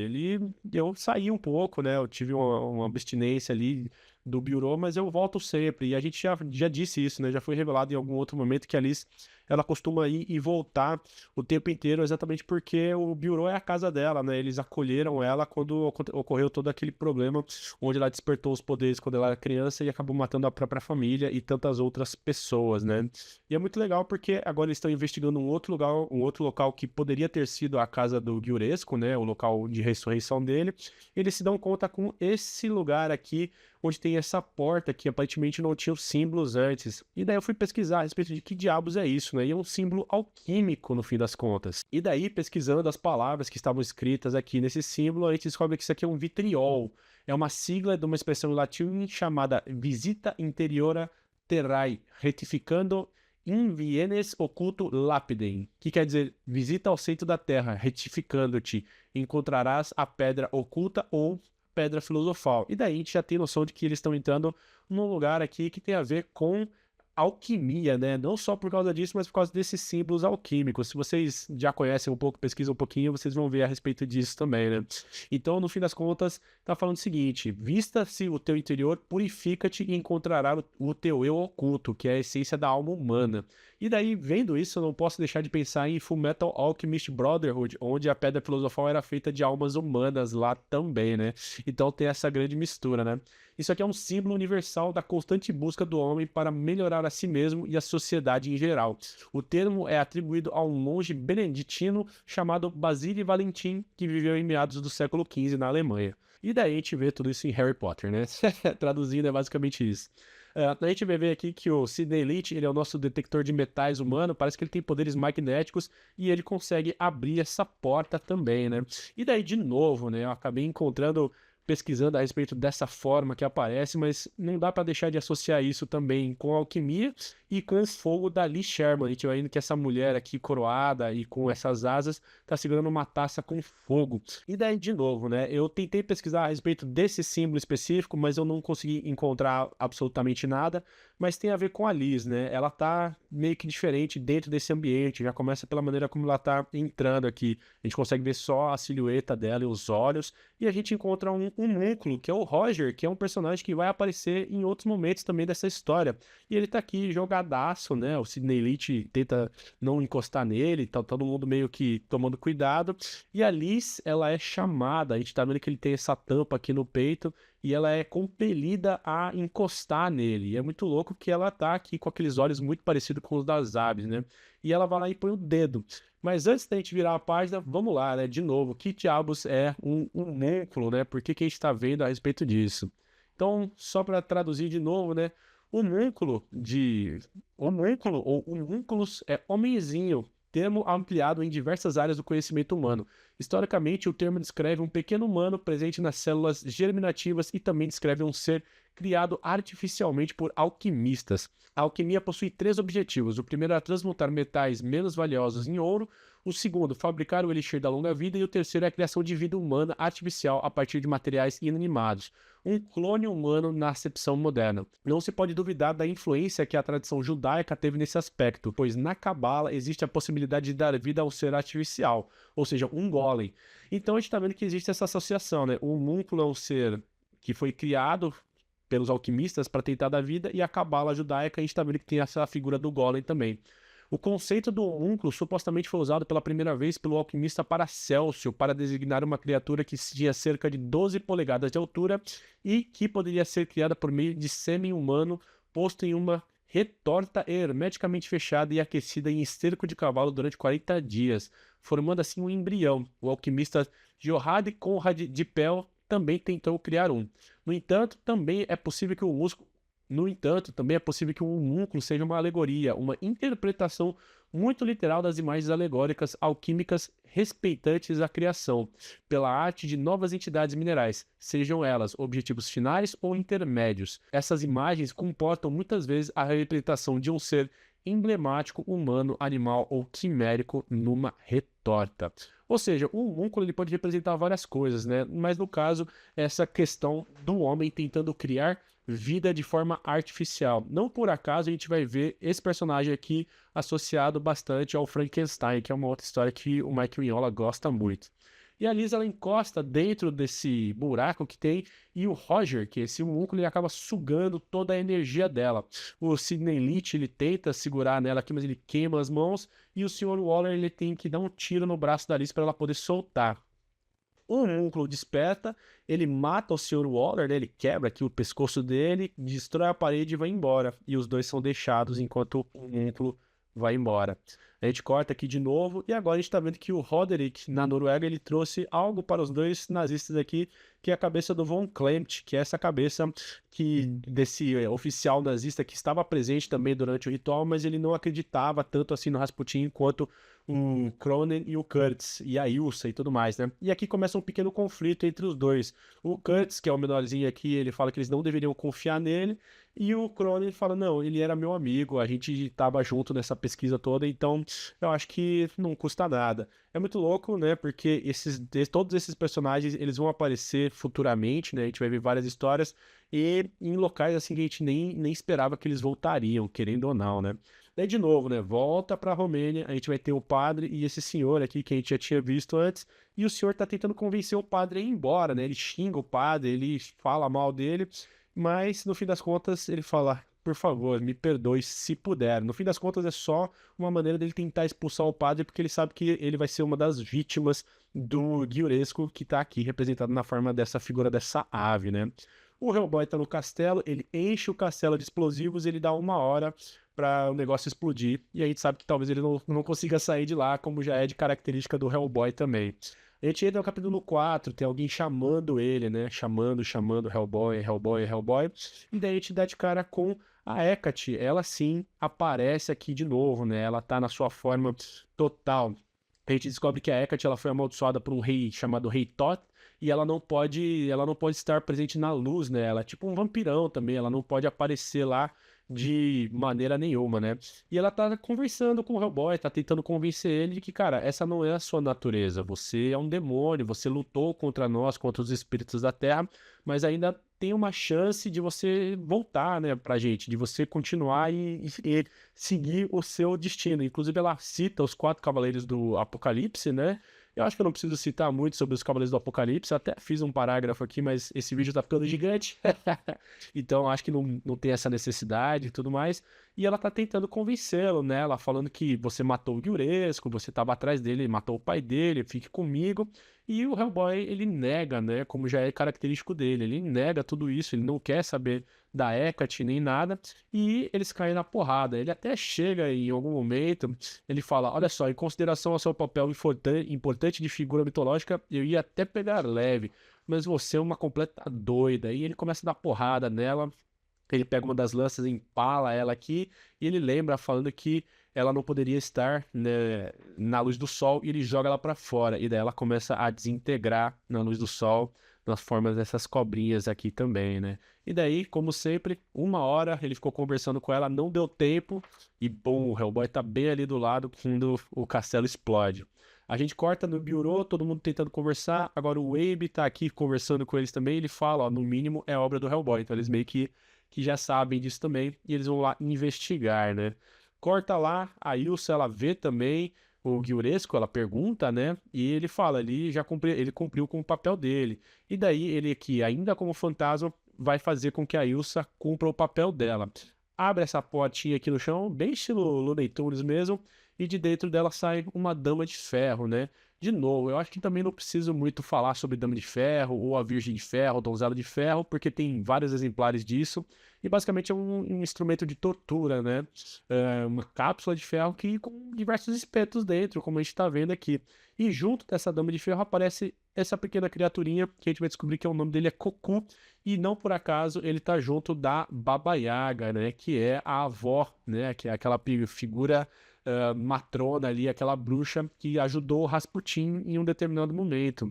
eu saí um pouco, né, eu tive uma abstinência ali do Bureau, mas eu volto sempre. E a gente já disse isso, né? Já foi revelado em algum outro momento que a Alice, ela costuma ir e voltar o tempo inteiro, exatamente porque o Bureau é a casa dela, né? Eles acolheram ela quando ocorreu todo aquele problema, onde ela despertou os poderes quando ela era criança e acabou matando a própria família e tantas outras pessoas, né? E é muito legal porque agora eles estão investigando um outro lugar, um outro local que poderia ter sido a casa do Giuresco, né? O local de ressurreição dele. Eles se dão conta com esse lugar aqui onde tem essa porta que aparentemente não tinha os símbolos antes. E daí eu fui pesquisar a respeito de que diabos é isso, né? E é um símbolo alquímico no fim das contas. E daí, pesquisando as palavras que estavam escritas aqui nesse símbolo, a gente descobre que isso aqui é um vitriol. É uma sigla de uma expressão em latim chamada Visita Interiora Terrae, retificando in vienes occulto lapidem, que quer dizer, visita ao centro da terra, retificando-te, encontrarás a pedra oculta ou pedra filosofal. E daí a gente já tem noção de que eles estão entrando num lugar aqui que tem a ver com alquimia, né? Não só por causa disso, mas por causa desses símbolos alquímicos. Se vocês já conhecem um pouco, pesquisam um pouquinho, vocês vão ver a respeito disso também, né? Então, no fim das contas, tá falando o seguinte: vista-se o teu interior, purifica-te e encontrará o teu eu oculto, que é a essência da alma humana. E daí, vendo isso, eu não posso deixar de pensar em Fullmetal Alchemist Brotherhood, onde a pedra filosofal era feita de almas humanas lá também, né? Então tem essa grande mistura, né? Isso aqui é um símbolo universal da constante busca do homem para melhorar a si mesmo e a sociedade em geral. O termo é atribuído a um monge beneditino chamado Basile Valentin, que viveu em meados do século XV na Alemanha. E daí a gente vê tudo isso em Harry Potter, né? Traduzindo é basicamente isso. A gente vai ver aqui que o Sidney Leach, ele é o nosso detector de metais humano, parece que ele tem poderes magnéticos e ele consegue abrir essa porta também, né? E daí, de novo, né, eu acabei encontrando, pesquisando a respeito dessa forma que aparece, mas não dá para deixar de associar isso também com a alquimia e com o fogo da Lee Sherman. A gente vai vendo que essa mulher aqui coroada e com essas asas tá segurando uma taça com fogo. E daí, de novo, né, eu tentei pesquisar a respeito desse símbolo específico, mas eu não consegui encontrar absolutamente nada, mas tem a ver com a Liz, né? Ela tá meio que diferente dentro desse ambiente, já começa pela maneira como ela tá entrando aqui. A gente consegue ver só a silhueta dela e os olhos, e a gente encontra um núcleo, que é o Roger, que é um personagem que vai aparecer em outros momentos também dessa história. E ele tá aqui jogadaço, né? O Sidney Leach tenta não encostar nele, tá todo mundo meio que tomando cuidado. E a Liz, ela é chamada, a gente tá vendo que ele tem essa tampa aqui no peito, e ela é compelida a encostar nele. E é muito louco que ela tá aqui com aqueles olhos muito parecidos com os das aves, né? E ela vai lá e põe o dedo. Mas antes da gente virar a página, vamos lá, né? De novo, que diabos é um núcleo, né? Por que que a gente tá vendo a respeito disso? Então, só para traduzir de novo, né? Homúnculo ou homúnculos é homenzinho, termo ampliado em diversas áreas do conhecimento humano. Historicamente, o termo descreve um pequeno humano presente nas células germinativas e também descreve um ser criado artificialmente por alquimistas. A alquimia possui três objetivos. O primeiro é transmutar metais menos valiosos em ouro, o segundo, fabricar o elixir da longa vida, e o terceiro é a criação de vida humana artificial a partir de materiais inanimados, um clone humano na acepção moderna. Não se pode duvidar da influência que a tradição judaica teve nesse aspecto, pois na Cabala existe a possibilidade de dar vida ao ser artificial, ou seja, um golem. Então a gente está vendo que existe essa associação, né? O homúnculo é um ser que foi criado pelos alquimistas para tentar dar vida, e a Cabala judaica a gente está vendo que tem essa figura do golem também. O conceito do homúnculo supostamente foi usado pela primeira vez pelo alquimista Paracélcio para designar uma criatura que tinha cerca de 12 polegadas de altura e que poderia ser criada por meio de sêmen humano posto em uma retorta hermeticamente fechada e aquecida em esterco de cavalo durante 40 dias, formando assim um embrião. O alquimista Johann Conrad de Pell também tentou criar um. No entanto, também é possível que o homúnculo seja uma alegoria, uma interpretação muito literal das imagens alegóricas alquímicas respeitantes à criação, pela arte de novas entidades minerais, sejam elas objetivos finais ou intermédios. Essas imagens comportam muitas vezes a representação de um ser emblemático, humano, animal ou quimérico numa retorta. Ou seja, o homúnculo ele pode representar várias coisas, né? Mas no caso, essa questão do homem tentando criar vida de forma artificial. Não por acaso a gente vai ver esse personagem aqui associado bastante ao Frankenstein, que é uma outra história que o Mike Mignola gosta muito. E a Liz, ela encosta dentro desse buraco que tem, e o Roger, que é esse homúnculo, ele acaba sugando toda a energia dela. O Sidney Leach, ele tenta segurar nela aqui, mas ele queima as mãos, e o Sr. Waller, ele tem que dar um tiro no braço da Liz para ela poder soltar. O homúnculo desperta, ele mata o Sr. Waller, né? Ele quebra aqui o pescoço dele, destrói a parede e vai embora. E os dois são deixados enquanto o homúnculo vai embora. A gente corta aqui de novo e agora a gente está vendo que o Roderick, na Noruega, ele trouxe algo para os dois nazistas aqui, que é a cabeça do Von Klemt, que é essa cabeça desse oficial nazista que estava presente também durante o ritual, mas ele não acreditava tanto assim no Rasputin quanto o Cronen e o Kurtz, e a Ilsa e tudo mais, né? E aqui começa um pequeno conflito entre os dois. O Kurtz, que é o menorzinho aqui, ele fala que eles não deveriam confiar nele, e o Cronen fala, não, ele era meu amigo, a gente estava junto nessa pesquisa toda, então eu acho que não custa nada. É muito louco, né? Porque todos esses personagens, eles vão aparecer futuramente, né? A gente vai ver várias histórias e em locais assim que a gente nem esperava que eles voltariam, querendo ou não, né? Daí de novo, né? Volta pra Romênia, a gente vai ter o padre e esse senhor aqui que a gente já tinha visto antes, e o senhor tá tentando convencer o padre a ir embora, né? Ele xinga o padre, ele fala mal dele, mas no fim das contas ele fala, por favor, me perdoe se puder. No fim das contas é só uma maneira dele tentar expulsar o padre, porque ele sabe que ele vai ser uma das vítimas do Guiuresco, que tá aqui representado na forma dessa figura dessa ave, né? O Hellboy tá no castelo, ele enche o castelo de explosivos, ele dá 1 hora para o negócio explodir, e a gente sabe que talvez ele não consiga sair de lá, como já é de característica do Hellboy também. A gente entra no capítulo 4, tem alguém chamando ele, né? Chamando, Hellboy, Hellboy, Hellboy. E daí a gente dá de cara com a Hecate. Ela sim aparece aqui de novo, né? Ela tá na sua forma total. A gente descobre que a Hecate ela foi amaldiçoada por um rei chamado Rei Thoth, e ela não pode estar presente na luz, né? Ela é tipo um vampirão também, ela não pode aparecer lá de maneira nenhuma, né? E ela tá conversando com o Hellboy, tá tentando convencer ele de que, cara, essa não é a sua natureza. Você é um demônio, você lutou contra nós, contra os espíritos da Terra, mas ainda tem uma chance de você voltar, né, pra gente, de você continuar e seguir o seu destino. Inclusive, ela cita os 4 cavaleiros do Apocalipse, né? Eu acho que eu não preciso citar muito sobre os Cavaleiros do Apocalipse, eu até fiz um parágrafo aqui, mas esse vídeo tá ficando gigante, então acho que não tem essa necessidade e tudo mais. E ela tá tentando convencê-lo, né? Ela falando que você matou o Guiuresco, você tava atrás dele, matou o pai dele, fique comigo. E o Hellboy, ele nega, né? Como já é característico dele, ele nega tudo isso, ele não quer saber da Hecate nem nada, e eles caem na porrada. Ele até chega em algum momento, ele fala, olha só, em consideração ao seu papel importante de figura mitológica, eu ia até pegar leve, mas você é uma completa doida. E ele começa a dar porrada nela, Ele pega uma das lanças, empala ela aqui, e ele lembra falando que ela não poderia estar, né, na luz do sol, e ele joga ela para fora. E daí ela começa a desintegrar na luz do sol, nas formas dessas cobrinhas aqui também, né? E daí, como sempre, 1 hora ele ficou conversando com ela, não deu tempo, e bom, o Hellboy tá bem ali do lado quando o castelo explode. A gente corta no bureau, todo mundo tentando conversar. Agora o Abe tá aqui conversando com eles também. Ele fala, ó, no mínimo é obra do Hellboy. Então eles meio que já sabem disso também, e eles vão lá investigar, né? Corta lá, a Ilsa, ela vê também o Guiuresco, ela pergunta, né? E ele fala, ele cumpriu com o papel dele. E daí ele aqui, ainda como fantasma, vai fazer com que a Ilsa cumpra o papel dela. Abre essa portinha aqui no chão, bem estilo Looney Tunes mesmo, e de dentro dela sai uma dama de ferro, né? De novo, eu acho que também não preciso muito falar sobre Dama de Ferro, ou a Virgem de Ferro, ou Donzela de Ferro, porque tem vários exemplares disso, e basicamente é um instrumento de tortura, né? É uma cápsula de ferro que com diversos espetos dentro, como a gente tá vendo aqui. E junto dessa Dama de Ferro aparece essa pequena criaturinha, que a gente vai descobrir que o nome dele é Koku, e não por acaso ele tá junto da Baba Yaga, né? Que é a avó, né? Que é aquela figura matrona ali, aquela bruxa que ajudou o Rasputin em um determinado momento.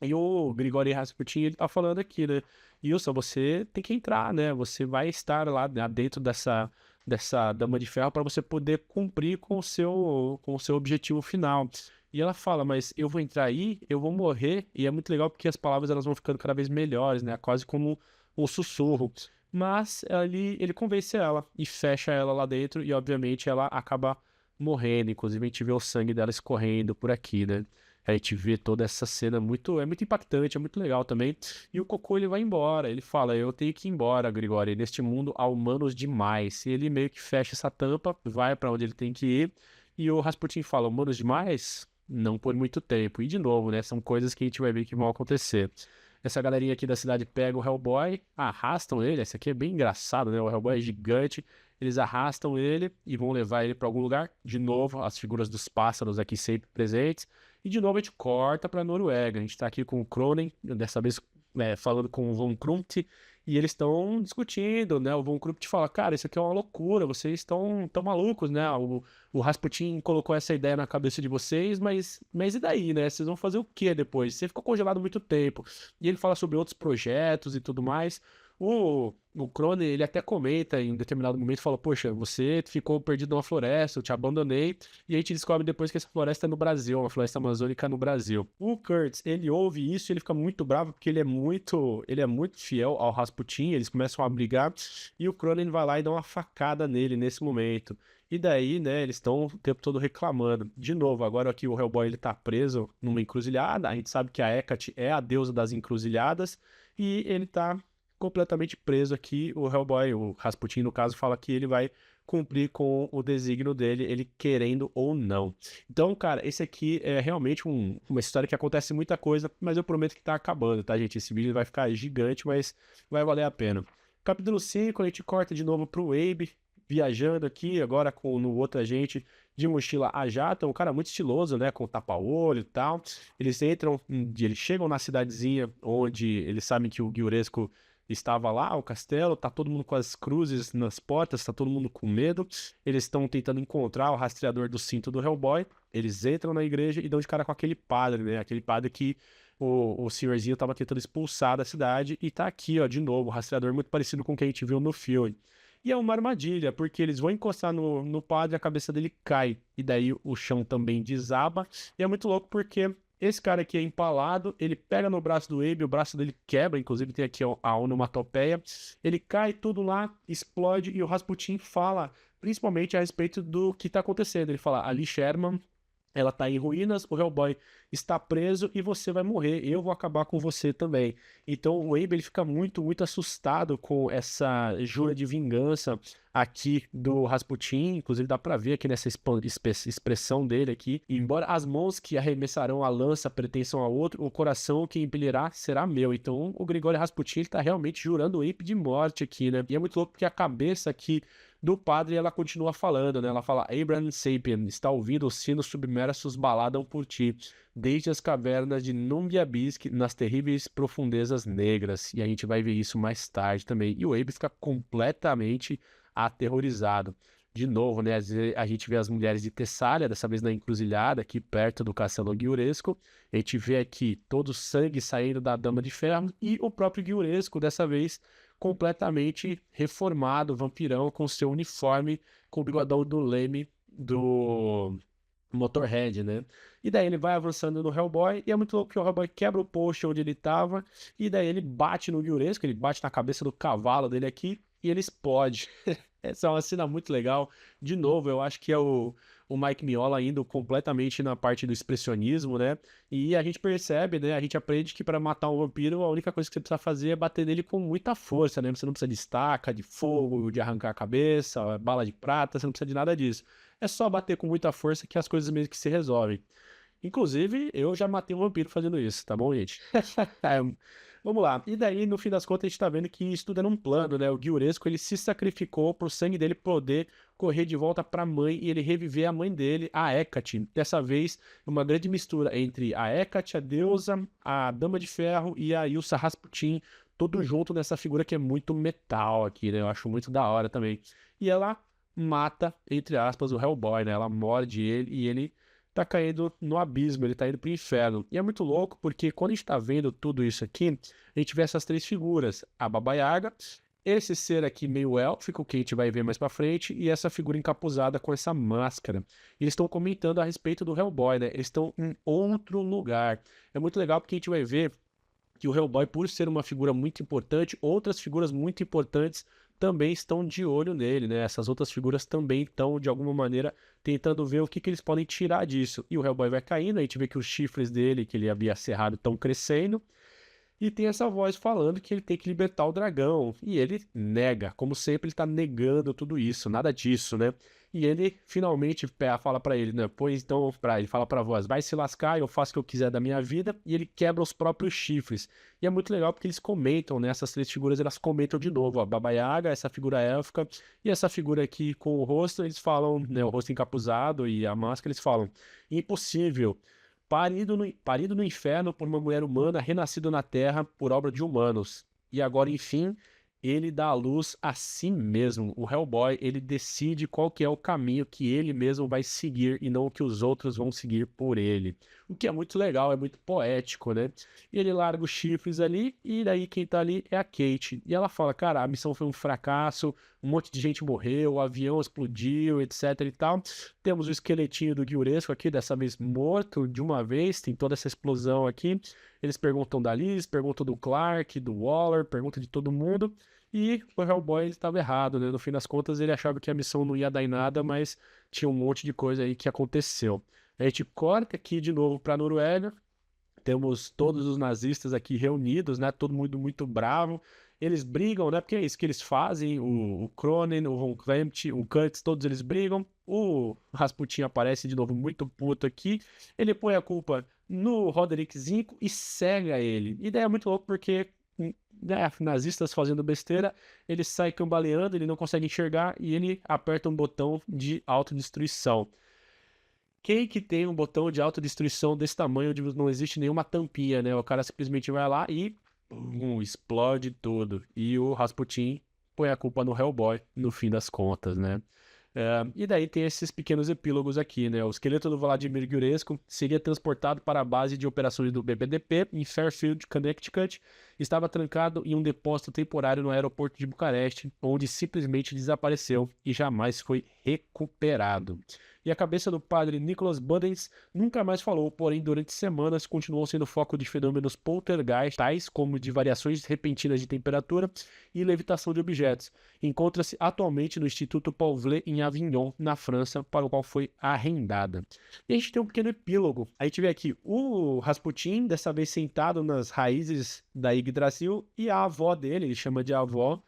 E o Grigori Rasputin, ele tá falando aqui, né? Wilson, você tem que entrar, né? Você vai estar lá, né, dentro dessa Dama de Ferro para você poder cumprir com o seu objetivo final. E ela fala, mas eu vou entrar aí, eu vou morrer, e é muito legal porque as palavras elas vão ficando cada vez melhores, né? Quase como um sussurro. Mas ele convence ela e fecha ela lá dentro, e obviamente ela acaba morrendo. Inclusive a gente vê o sangue dela escorrendo por aqui, né? A gente vê toda essa cena é muito impactante, é muito legal também. E o Cocô ele vai embora, ele fala, eu tenho que ir embora, Grigori, neste mundo há humanos demais. E ele meio que fecha essa tampa, vai pra onde ele tem que ir. E o Rasputin fala, humanos demais? Não por muito tempo. E de novo, né, são coisas que a gente vai ver que vão acontecer. Essa galerinha aqui da cidade pega o Hellboy, arrastam ele, esse aqui é bem engraçado, né, o Hellboy é gigante. Eles arrastam ele e vão levar ele para algum lugar. De novo, as figuras dos pássaros aqui sempre presentes. E de novo a gente corta para Noruega. A gente está aqui com o Cronen, dessa vez falando com o Von Krumpt, e eles estão discutindo, né? O Von Krumpt fala, cara, isso aqui é uma loucura, vocês estão malucos, né? O Rasputin colocou essa ideia na cabeça de vocês, mas e daí, né? Vocês vão fazer o que depois? Você ficou congelado muito tempo. E ele fala sobre outros projetos e tudo mais. O Crone, ele até comenta em um determinado momento, fala, poxa, você ficou perdido numa floresta, eu te abandonei, e a gente descobre depois que essa floresta é no Brasil, uma floresta amazônica no Brasil. O Kurtz, ele ouve isso e ele fica muito bravo, porque ele é muito fiel ao Rasputin, eles começam a brigar, e o Cronen vai lá e dá uma facada nele nesse momento. E daí, né, eles estão o tempo todo reclamando. De novo, agora aqui o Hellboy, ele tá preso numa encruzilhada, a gente sabe que a Hecate é a deusa das encruzilhadas, e ele tá completamente preso aqui. O Hellboy, o Rasputin, no caso, fala que ele vai cumprir com o desígnio dele, ele querendo ou não. Então, cara, esse aqui é realmente uma história que acontece muita coisa, mas eu prometo que tá acabando, tá, gente? Esse vídeo vai ficar gigante, mas vai valer a pena. Capítulo 5, a gente corta de novo pro Abe, viajando aqui, agora no outro agente de mochila a jato, um cara muito estiloso, né, com tapa-olho e tal. Eles eles chegam na cidadezinha onde eles sabem que o Guiuresco estava lá, o castelo, tá todo mundo com as cruzes nas portas, tá todo mundo com medo. Eles estão tentando encontrar o rastreador do cinto do Hellboy. Eles entram na igreja e dão de cara com aquele padre, né? Aquele padre que o senhorzinho tava tentando expulsar da cidade. E tá aqui, ó, de novo, o rastreador muito parecido com o que a gente viu no filme. E é uma armadilha, porque eles vão encostar no padre e a cabeça dele cai. E daí o chão também desaba. E é muito louco porque esse cara aqui é empalado, ele pega no braço do Abe, o braço dele quebra, inclusive tem aqui a onomatopeia. Ele cai tudo lá, explode, e o Rasputin fala principalmente a respeito do que tá acontecendo. Ele fala, Ali Sherman, ela tá em ruínas, o Hellboy está preso e você vai morrer, eu vou acabar com você também. Então o Abe ele fica muito, muito assustado com essa jura de vingança aqui do Rasputin, inclusive dá pra ver aqui nessa expressão dele aqui. Embora as mãos que arremessarão a lança pertençam a outro, o coração que impelirá será meu. Então o Grigori Rasputin ele tá realmente jurando o Abe de morte aqui, né? E é muito louco porque a cabeça aqui do padre, ela continua falando, né? Ela fala: Abraham Sapien, está ouvindo os sinos submersos baladam por ti, desde as cavernas de Numbiabisk, nas terríveis profundezas negras. E a gente vai ver isso mais tarde também. E o Abe fica completamente aterrorizado. De novo, né? A gente vê as mulheres de Tessália, dessa vez na encruzilhada, aqui perto do Castelo Giuresco. A gente vê aqui todo o sangue saindo da Dama de Ferro e o próprio Giuresco, dessa vez completamente reformado, vampirão, com seu uniforme, com o bigodão do Leme do Motorhead, né? E daí ele vai avançando no Hellboy, e é muito louco que o Hellboy quebra o post onde ele tava, e daí ele bate no Giuresco, ele bate na cabeça do cavalo dele aqui, e ele explode. Essa é uma cena muito legal. De novo, eu acho que é o Mike Mignola indo completamente na parte do expressionismo, né? E a gente percebe, né? A gente aprende que para matar um vampiro, a única coisa que você precisa fazer é bater nele com muita força, né? Você não precisa de estaca, de fogo, de arrancar a cabeça, bala de prata, você não precisa de nada disso. É só bater com muita força que as coisas meio que se resolvem. Inclusive, eu já matei um vampiro fazendo isso, tá bom, gente? Vamos lá. E daí, no fim das contas, a gente tá vendo que isso tudo era um plano, né? O Giuresco, ele se sacrificou pro sangue dele poder correr de volta pra mãe e ele reviver a mãe dele, a Hecate. Dessa vez, uma grande mistura entre a Hecate, a deusa, a Dama de Ferro e a Ilsa Rasputin, tudo junto nessa figura que é muito metal aqui, né? Eu acho muito da hora também. E ela mata, entre aspas, o Hellboy, né? Ela morde ele e ele tá caindo no abismo, ele tá indo pro inferno. E é muito louco porque quando a gente tá vendo tudo isso aqui, a gente vê essas três figuras, a Baba Yaga, esse ser aqui meio élfico, que a gente vai ver mais pra frente, e essa figura encapuzada com essa máscara. E eles estão comentando a respeito do Hellboy, né? Eles estão em outro lugar. É muito legal porque a gente vai ver que o Hellboy, por ser uma figura muito importante, outras figuras muito importantes também estão de olho nele, né? Essas outras figuras também estão, de alguma maneira, tentando ver o que eles podem tirar disso. E o Hellboy vai caindo, a gente vê que os chifres dele, que ele havia serrado, estão crescendo. E tem essa voz falando que ele tem que libertar o dragão. E ele nega, como sempre, ele tá negando tudo isso, nada disso, né? E ele finalmente fala pra ele, né? Pois então, ele fala pra voz, vai se lascar, eu faço o que eu quiser da minha vida. E ele quebra os próprios chifres. E é muito legal porque eles comentam, né? Essas três figuras, elas comentam de novo, ó. Baba Yaga, essa figura élfica, e essa figura aqui com o rosto, eles falam, né? O rosto encapuzado e a máscara, eles falam, impossível. Parido no inferno por uma mulher humana, renascido na terra por obra de humanos. E agora, enfim, ele dá a luz a si mesmo. O Hellboy, ele decide qual que é o caminho que ele mesmo vai seguir e não o que os outros vão seguir por ele. O que é muito legal, é muito poético, né? E ele larga os chifres ali e daí quem tá ali é a Kate. E ela fala, cara, a missão foi um fracasso, um monte de gente morreu, o avião explodiu, etc e tal. Temos o esqueletinho do Giuresco aqui, dessa vez morto de uma vez, tem toda essa explosão aqui. Eles perguntam da Liz, perguntam do Clark, do Waller, perguntam de todo mundo. E o Hellboy estava errado, né? No fim das contas, ele achava que a missão não ia dar em nada, mas tinha um monte de coisa aí que aconteceu. A gente corta aqui de novo para a Noruega. Temos todos os nazistas aqui reunidos, né? Todo mundo muito bravo. Eles brigam, né? Porque é isso que eles fazem. O Cronen, o Von Klemt, o Kurtz, todos eles brigam. O Rasputin aparece de novo muito puto aqui. Ele põe a culpa no Roderick Zinco e cega ele. E daí é muito louco porque, né, nazistas fazendo besteira, ele sai cambaleando, ele não consegue enxergar e ele aperta um botão de autodestruição. Quem que tem um botão de autodestruição desse tamanho onde não existe nenhuma tampinha, né? O cara simplesmente vai lá e explode tudo. E o Rasputin põe a culpa no Hellboy, no fim das contas, né? E daí tem esses pequenos epílogos aqui, né? O esqueleto do Vladimir Giuresco seria transportado para a base de operações do BBDP em Fairfield, Connecticut. Estava trancado em um depósito temporário no aeroporto de Bucareste, onde simplesmente desapareceu e jamais foi recuperado. E a cabeça do padre Nicholas Buddens nunca mais falou, porém durante semanas continuou sendo foco de fenômenos poltergeist, tais como de variações repentinas de temperatura e levitação de objetos. Encontra-se atualmente no Instituto Paul Vlet em Avignon, na França, para o qual foi arrendada. E a gente tem um pequeno epílogo. A gente vê aqui o Rasputin, dessa vez sentado nas raízes da Yggdrasil, e a avó dele, ele chama de avó,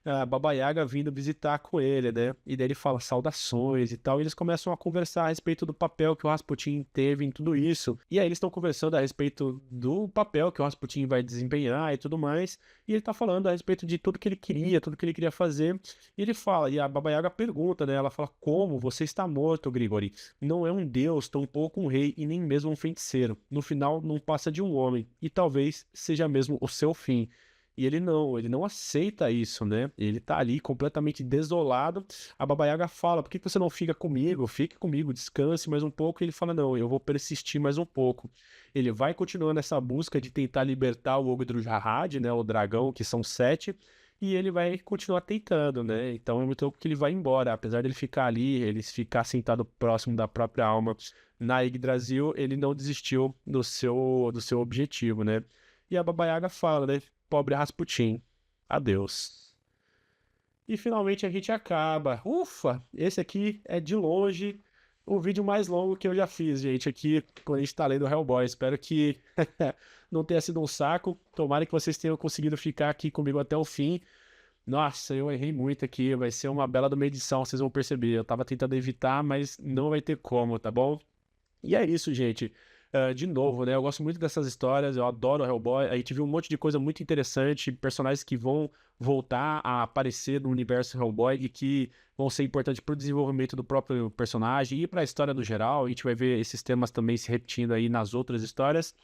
a Baba Yaga vindo visitar com ele, né? E daí ele fala saudações e tal, e eles começam a conversar a respeito do papel que o Rasputin teve em tudo isso. E aí eles estão conversando a respeito do papel que o Rasputin vai desempenhar e tudo mais, e ele tá falando a respeito de tudo que ele queria, tudo que ele queria fazer, e ele fala, e a Baba Yaga pergunta, né? Ela fala, como? Você está morto, Grigori. Não é um deus, tampouco um rei e nem mesmo um feiticeiro. No final, não passa de um homem, e talvez seja mesmo o seu fim. E ele não aceita isso, né? Ele tá ali completamente desolado. A Baba Yaga fala, por que você não fica comigo? Fique comigo, descanse mais um pouco. E ele fala, não, eu vou persistir mais um pouco. Ele vai continuando essa busca de tentar libertar o Ogro Jahad, né? O dragão, que são 7. E ele vai continuar tentando, né? Então é muito louco que ele vai embora. Apesar dele ficar ali, ele ficar sentado próximo da própria alma na Yggdrasil, ele não desistiu do seu objetivo, né? E a Baba Yaga fala, né? Pobre Rasputin. Adeus. E finalmente a gente acaba. Ufa! Esse aqui é de longe o vídeo mais longo que eu já fiz, gente, aqui quando a gente tá lendo Hellboy. Espero que não tenha sido um saco. Tomara que vocês tenham conseguido ficar aqui comigo até o fim. Nossa, eu errei muito aqui. Vai ser uma bela de uma edição, vocês vão perceber. Eu tava tentando evitar, mas não vai ter como, tá bom? E é isso, gente. De novo, né? Eu gosto muito dessas histórias, eu adoro Hellboy. A gente viu um monte de coisa muito interessante, personagens que vão voltar a aparecer no universo Hellboy e que vão ser importantes para o desenvolvimento do próprio personagem e para a história no geral. A gente vai ver esses temas também se repetindo aí nas outras histórias.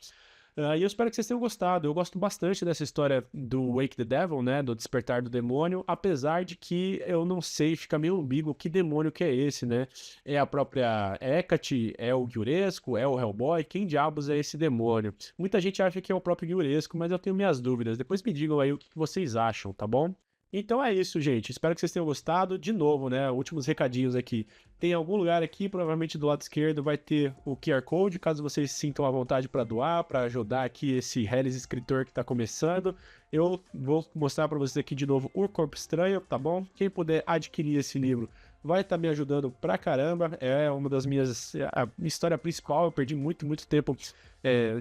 E eu espero que vocês tenham gostado. Eu gosto bastante dessa história do Wake the Devil, né? Do Despertar do Demônio, apesar de que eu não sei, fica meio ambíguo que demônio que é esse, né? É a própria Hecate, é o Gyuresco, é o Hellboy? Quem diabos é esse demônio? Muita gente acha que é o próprio Gyuresco, mas eu tenho minhas dúvidas. Depois me digam aí o que vocês acham, tá bom? Então é isso, gente. Espero que vocês tenham gostado. De novo, né? Últimos recadinhos aqui. Tem algum lugar aqui, provavelmente do lado esquerdo, vai ter o QR Code, caso vocês sintam a vontade para doar, para ajudar aqui esse Hellis escritor que está começando. Eu vou mostrar para vocês aqui de novo o Corpo Estranho, tá bom? Quem puder adquirir esse livro vai estar me ajudando pra caramba. É uma das minhas... A minha história principal, eu perdi muito, muito tempo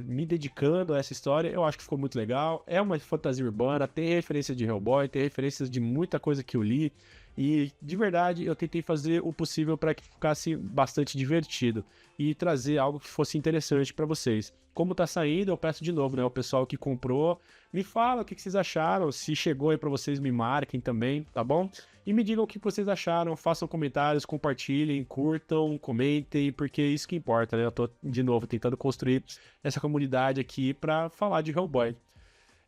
me dedicando a essa história. Eu acho que ficou muito legal. É uma fantasia urbana, tem referência de Hellboy, tem referências de muita coisa que eu li. E, de verdade, eu tentei fazer o possível para que ficasse bastante divertido e trazer algo que fosse interessante para vocês. Como tá saindo, eu peço de novo, né? O pessoal que comprou, me fala o que vocês acharam. Se chegou aí para vocês, me marquem também, tá bom? E me digam o que vocês acharam, façam comentários, compartilhem, curtam, comentem, porque é isso que importa, né? Eu tô, de novo, tentando construir essa comunidade aqui para falar de Hellboy.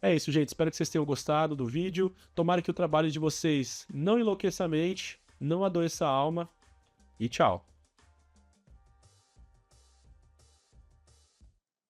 É isso, gente. Espero que vocês tenham gostado do vídeo. Tomara que o trabalho de vocês não enlouqueça a mente, não adoeça a alma. E tchau.